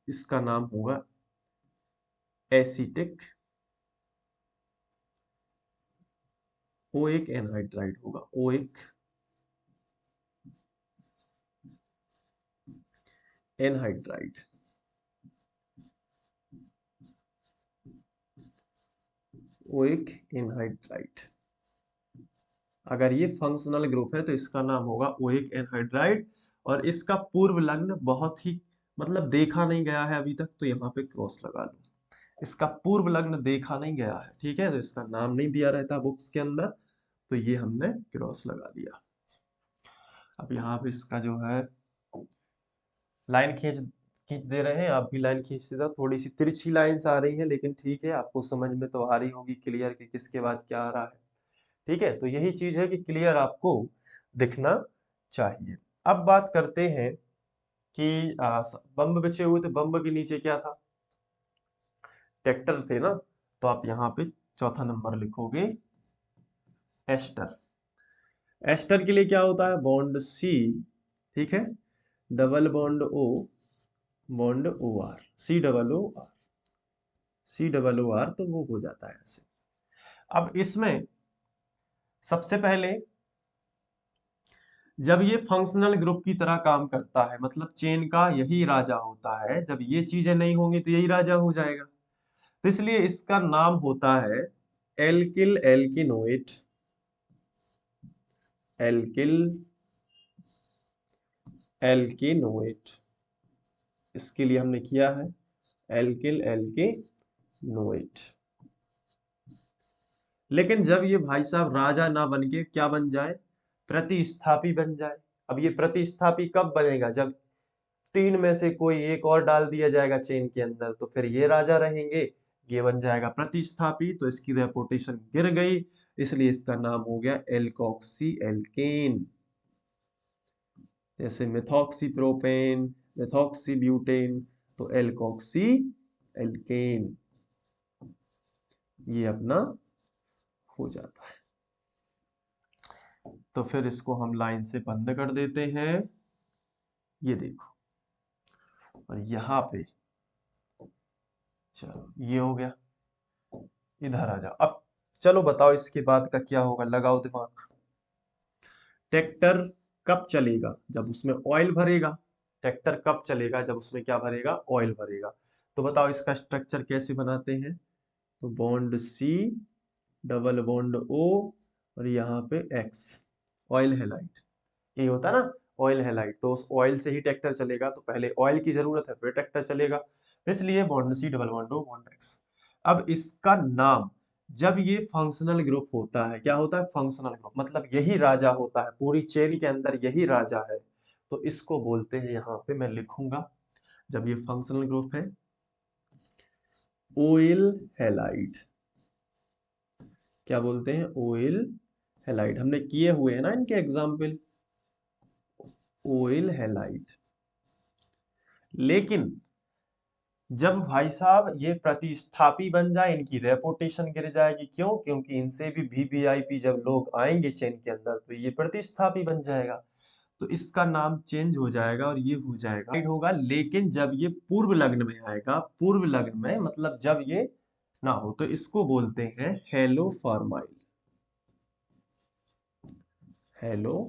इसका नाम होगा एसिटिक ओ एक एनहाइड्राइड होगा। ओ एक एनहाइड्राइड। ओ एक एनहाइड्राइड। अगर ये फंक्शनल ग्रुप है तो इसका नाम होगा ओइक एनहाइड्राइड। और इसका पूर्व लग्न बहुत ही, मतलब देखा नहीं गया है अभी तक, तो यहाँ पे क्रॉस लगा लो। इसका पूर्व लग्न देखा नहीं गया है, ठीक है? तो इसका नाम नहीं दिया रहता बुक्स के अंदर, तो ये हमने क्रॉस लगा दिया। अब यहाँ पे इसका जो है लाइन खींच खींच दे रहे हैं, आप भी लाइन खींच देता। थोड़ी सी तिरछी लाइंस आ रही है, लेकिन ठीक है, आपको समझ में तो आ रही होगी क्लियर कि किसके बाद क्या आ रहा है। ठीक है? तो यही चीज है कि क्लियर आपको दिखना चाहिए। अब बात करते हैं कि बम्ब बिछे हुए थे, बम्ब के नीचे क्या था? टेक्टर थे ना, तो आप यहाँ पे चौथा नंबर लिखोगे एस्टर। एस्टर के लिए क्या होता है, बॉन्ड सी, ठीक है, double bond O, bond O R, C double O R, C double O R, तो वो हो जाता है ऐसे। अब इसमें सबसे पहले जब ये फंक्शनल ग्रुप की तरह काम करता है, मतलब चेन का यही राजा होता है, जब ये चीजें नहीं होंगी तो यही राजा हो जाएगा। तो इसलिए इसका नाम होता है एल्किल एल्किनोइड, एल्किल एल्किनोइड, इसके लिए हमने किया है एल्किल एल्किनोइड। लेकिन जब ये भाई साहब राजा ना बन के क्या बन जाए, प्रतिस्थापी बन जाए। अब ये प्रतिस्थापी कब बनेगा, जब तीन में से कोई एक और डाल दिया जाएगा चेन के अंदर, तो फिर ये राजा रहेंगे, ये बन जाएगा प्रतिस्थापी, तो इसकी रेपुटेशन गिर गई, इसलिए इसका नाम हो गया एल्कोक्सी एल्केन। जैसे मिथॉक्सी प्रोपेन, मिथॉक्सी ब्यूटेन, तो एल्कोक्सी एल्केन ये अपना हो जाता है। तो फिर इसको हम लाइन से बंद कर देते हैं, ये देखो, और यहाँ पे चलो ये हो गया, इधर आ जाओ। अब चलो बताओ इसके बाद का क्या होगा, लगाओ दिमाग। ट्रैक्टर कब चलेगा, जब उसमें ऑयल भरेगा। ट्रैक्टर कब चलेगा, जब उसमें क्या भरेगा, ऑयल भरेगा। तो बताओ इसका स्ट्रक्चर कैसे बनाते हैं, तो bond C, double bond O, और यहाँ पे एक्स, ऑयल हैलाइड, ये होता है ना ऑयल हैलाइड। तो उस ऑयल से ही ट्रैक्टर चलेगा, तो पहले ऑयल की जरूरत है फिर ट्रैक्टर चलेगा, इसलिए bond C double bond O bond X. अब इसका नाम, जब ये फंक्शनल ग्रुप होता है, क्या होता है फंक्शनल ग्रुप, मतलब यही राजा होता है पूरी चेन के अंदर, यही राजा है, तो इसको बोलते हैं, यहाँ पे मैं लिखूंगा, जब ये फंक्शनल ग्रुप है ओइल हैलाइड। क्या बोलते हैं, ओइल हैलाइड, हमने किए हुए हैं ना इनके एग्जाम्पल, ओइल हैलाइड। लेकिन जब भाई साहब ये प्रतिस्थापी बन जाए, इनकी रेपुटेशन गिर जाएगी, क्यों, क्योंकि इनसे भी वीवीआईपी जब लोग आएंगे चेन के अंदर, तो ये प्रतिस्थापी बन जाएगा, तो इसका नाम चेंज हो जाएगा और ये हो जाएगा होगा। लेकिन जब ये पूर्व लग्न में आएगा, पूर्व लग्न में मतलब जब ये ना हो, तो इसको बोलते हैं हेलो फार्माइल, हेलो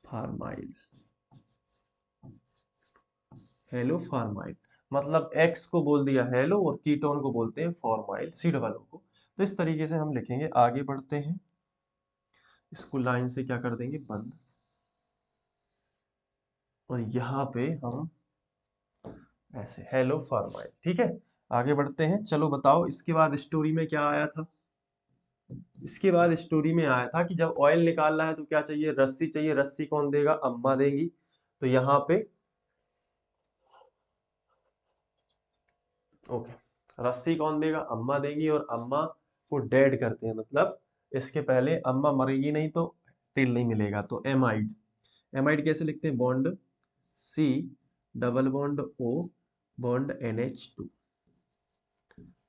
फार्माइल, हेलो फार्माइल, मतलब एक्स को बोल दिया हेलो और कीटोन को बोलते हैं फॉर्माइल, सी डबल ओ को। तो इस तरीके से हम लिखेंगे, आगे बढ़ते हैं, इसको लाइन से क्या कर देंगे, बंद, और यहाँ पे हम ऐसे हेलो फार्माइल, ठीक है। आगे बढ़ते हैं, चलो बताओ इसके बाद स्टोरी में क्या आया था। इसके बाद स्टोरी में आया था कि जब ऑयल निकालना है तो क्या चाहिए, रस्सी चाहिए, रस्सी कौन देगा, अम्मा देंगी। तो यहाँ पे ओके, रस्सी कौन देगा, अम्मा देंगी, और अम्मा को डेड करते हैं, मतलब इसके पहले अम्मा मरेगी नहीं तो तेल नहीं मिलेगा, तो एमाइड। एमाइड कैसे लिखते हैं, bond C, double bond O, bond NH2,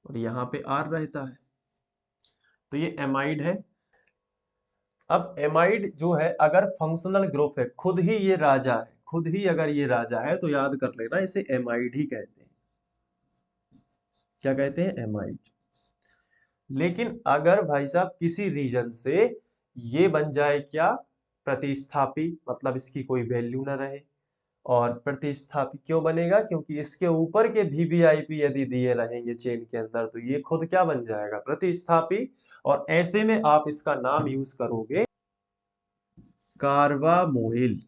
और यहाँ पे आर रहता है, तो ये एमाइड है। अब एमाइड जो है, अगर फंक्शनल ग्रुप है, खुद ही ये राजा है, खुद ही अगर ये राजा है, तो याद कर लेना इसे एमाइड ही कहते हैं। क्या कहते हैं, एमाइड। लेकिन अगर भाई साहब किसी रीजन से ये बन जाए क्या, प्रतिस्थापी, मतलब इसकी कोई वैल्यू ना रहे, और प्रतिस्थापी क्यों बनेगा, क्योंकि इसके ऊपर के वीवीआईपी यदि दिए रहेंगे चेन के अंदर, तो ये खुद क्या बन जाएगा, प्रतिस्थापी। और ऐसे में आप इसका नाम यूज करोगे कार्बामोइल,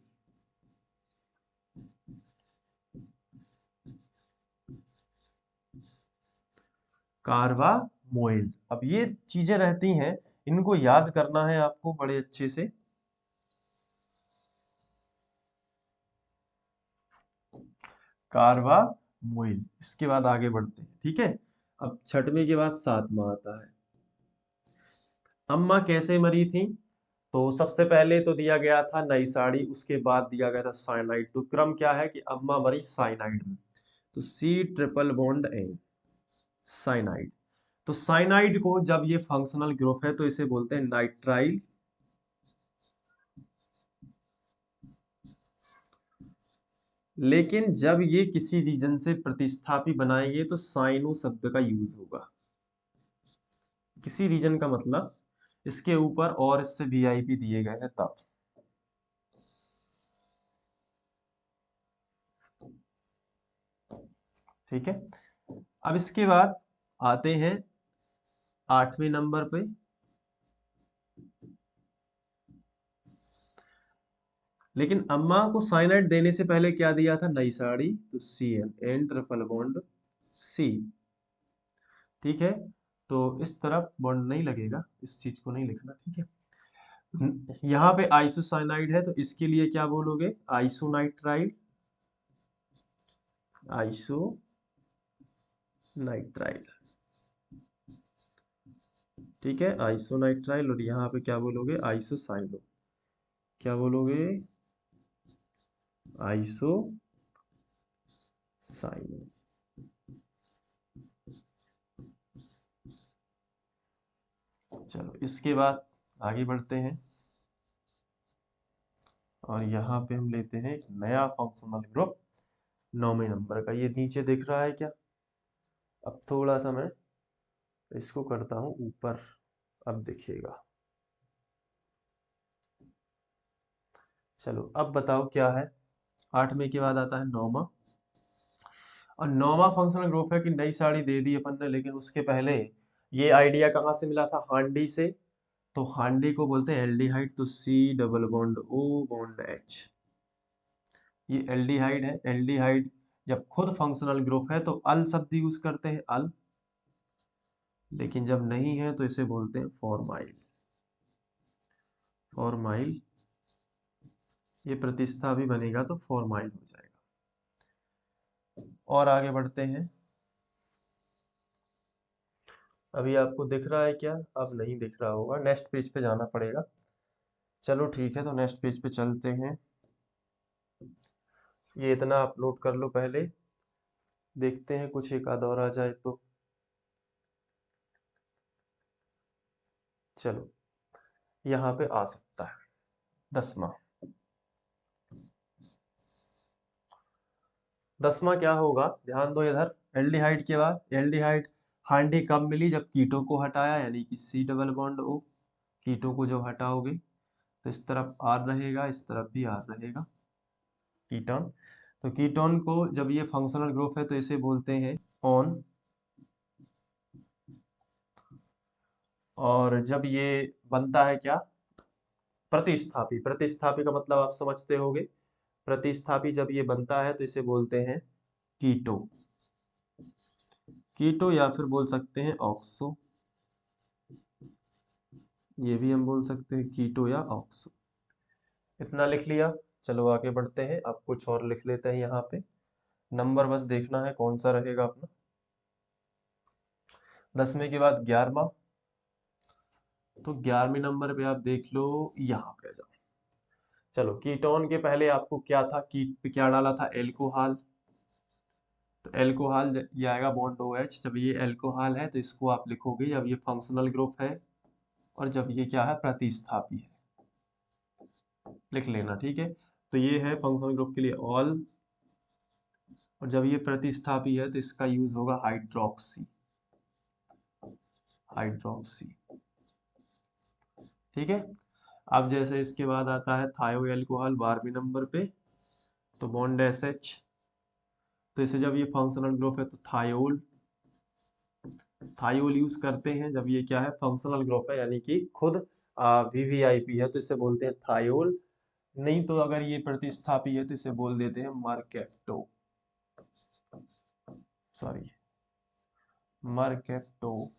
कार्बामोइल। अब ये चीजें रहती हैं, इनको याद करना है आपको बड़े अच्छे से। कार्बामोइल, इसके बाद आगे बढ़ते हैं, ठीक है। अब छठवें के बाद सातवां आता है, अम्मा कैसे मरी थी। तो सबसे पहले तो दिया गया था नई साड़ी, उसके बाद दिया गया था साइनाइड। तो क्रम क्या है कि अम्मा मरी साइनाइड में। तो C triple bond N, cyanide. तो साइनाइड को जब ये फंक्शनल ग्रुप है तो इसे बोलते हैं नाइट्राइल, लेकिन जब ये किसी रीजन से प्रतिस्थापी बनाएंगे तो साइनो शब्द का यूज होगा। किसी रीजन का मतलब इसके ऊपर और इससे वीआईपी दिए गए हैं तब। ठीक है, अब इसके बाद आते हैं 8वें नंबर पे। लेकिन अम्मा को साइनाइड देने से पहले क्या दिया था, नई साड़ी, तो Cn, N triple bond C। ठीक है, तो इस तरफ बॉन्ड नहीं लगेगा, इस चीज को नहीं लिखना। ठीक है, यहाँ पे आइसोसाइनाइड है तो इसके लिए क्या बोलोगे, आइसोनाइट्राइल, आइसोनाइट्राइल। ठीक है, आइसोनाइट्राइल। और यहाँ पे क्या बोलोगे, आइसोसाइनो। क्या बोलोगे, आइसोसाइनो। चलो इसके बाद आगे बढ़ते हैं और यहाँ पे हम लेते हैं एक नया फंक्शनल ग्रुप 9वें नंबर का। ये नीचे दिख रहा है क्या, अब थोड़ा सा मैं इसको करता हूँ ऊपर, अब दिखेगा। चलो अब बताओ क्या है, 8वें के बाद आता है 9वां। और 9वां फंक्शनल ग्रुप है कि नई साड़ी दे दी अपन ने, लेकिन उसके पहले ये आइडिया कहाँ से मिला था, हांडी से। तो हांडी को बोलते हैं एल्डिहाइड, तो C double bond O bond H। ये एल्डिहाइड है। एल्डिहाइड जब खुद फंक्शनल ग्रुप है तो अल शब्द यूज करते हैं, अल। लेकिन जब नहीं है तो इसे बोलते हैं फॉर्माइल, फॉर्माइल। ये प्रतिष्ठा भी बनेगा तो फॉर्माइल हो जाएगा। और आगे बढ़ते हैं, अभी आपको दिख रहा है क्या, अब नहीं दिख रहा होगा, नेक्स्ट पेज पे जाना पड़ेगा। चलो ठीक है, तो नेक्स्ट पेज पे चलते हैं। ये इतना अपलोड कर लो पहले, देखते हैं कुछ एक आध और आ जाए तो। चलो यहाँ पे आ सकता है 10वां। 10वां क्या होगा, ध्यान दो इधर। एल्डिहाइड के बाद एल्डिहाइड हांडी कब मिली, जब कीटो को हटाया, यानी कि C डबल बॉन्ड O। कीटो को जब हटाओगे तो इस तरफ R रहेगा, इस तरफ भी R रहेगा, कीटोन। तो कीटोन को जब ये फंक्शनल ग्रुप है तो इसे बोलते हैं ऑन। और जब ये बनता है क्या, प्रतिस्थापी। प्रतिस्थापी का मतलब आप समझते होगे। प्रतिस्थापी जब ये बनता है तो इसे बोलते हैं कीटो, कीटो, या फिर बोल सकते हैं ऑक्सो। ये भी हम बोल सकते हैं कीटो या ऑक्सो। इतना लिख लिया, चलो आगे बढ़ते हैं। अब कुछ और लिख लेते हैं यहाँ पे, नंबर बस देखना है कौन सा रहेगा अपना। 10वें के बाद 11वां। तो 11वें नंबर पे आप देख लो, यहाँ पे आ जाओ। चलो कीटोन के पहले आपको क्या था, कीट पे क्या डाला था, एल्कोहल। तो एल्कोहल ये आएगा बॉन्ड OH। जब ये एल्कोहल है तो इसको आप लिखोगे जब ये फंक्शनल ग्रुप है और जब ये क्या है, प्रतिस्थापी है, लिख लेना। ठीक है, तो ये है फंक्शनल ग्रुप के लिए ऑल। और जब ये प्रतिस्थापी है तो इसका यूज होगा हाइड्रोक्सी, हाइड्रोक्सी। ठीक है, अब जैसे इसके बाद आता है थायो एल्कोहल 12वें नंबर पे, तो बॉन्ड SH। तो इसे जब ये फंक्शनल ग्रुप है तो थायोल, थायोल यूज करते हैं जब ये क्या है, फंक्शनल ग्रुप है, यानी कि खुद VVIP है तो इसे बोलते हैं थायोल। नहीं तो अगर ये प्रतिस्थापी है तो इसे बोल देते हैं मरकेप्टो, सॉरी मरकेप्टो।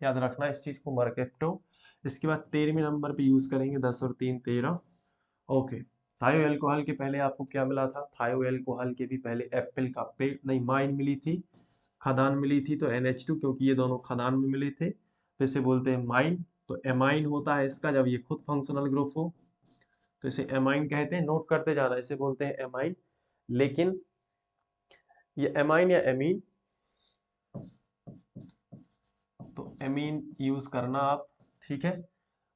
याद रखना इस चीज को, मरकेप्टो। इसके बाद 13वें नंबर पे यूज करेंगे, 10 और 3 13। ओके, थायो एल्कोहल के पहले आपको क्या मिला था, थायो एल्कोहल के भी पहले एप्पल का पेड़ नहीं, माइन मिली थी, खदान मिली थी, तो NH2, क्योंकि ये दोनों खदान में मिले थे तो इसे बोलते हैं माइन। तो एमाइन होता है इसका जब ये खुद फंक्शनल ग्रुप हो, तो इसे एमाइन कहते हैं, नोट करते जाना, इसे बोलते हैं एमाइन। लेकिन ये एमाइन या एमीन, तो एमीन यूज करना आप, ठीक है।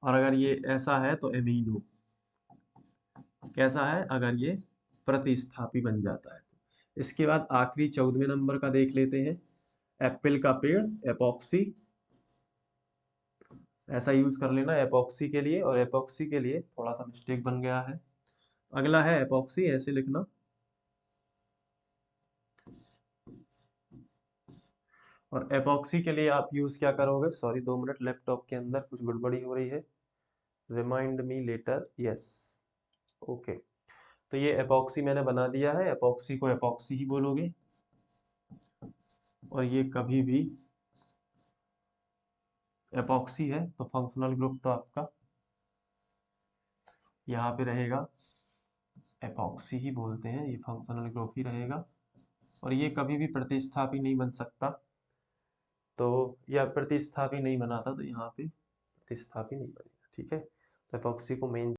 और अगर ये ऐसा है तो एमीनो, कैसा है, अगर ये प्रतिस्थापी बन जाता है। इसके बाद आखिरी 14वें नंबर का देख लेते हैं, एप्पल का पेड़, एपॉक्सी, ऐसा यूज कर लेना एपॉक्सी के लिए, और एपॉक्सी के लिए थोड़ा सा मिस्टेक बन गया है, अगला है एपॉक्सी, ऐसे लिखना। और एपॉक्सी के लिए आप यूज क्या करोगे, सॉरी 2 मिनट, लैपटॉप के अंदर कुछ गड़बड़ी हो रही है, remind me later, yes, okay. तो ये एपॉक्सी मैंने बना दिया है, एपॉक्सी को एपॉक्सी ही बोलोगे। और ये कभी भी एपॉक्सी है तो फंक्शनल ग्रुप तो आपका यहाँ पे रहेगा, एपॉक्सी ही बोलते हैं, ये फंक्शनल ग्रुप ही रहेगा। और ये कभी भी प्रतिस्थापी नहीं बन सकता, तो या प्रतिस्थापी नहीं बना था, तो यहाँ पे प्रतिस्थापी नहीं बनेगा, ठीक है। तो एपॉक्सी को मेन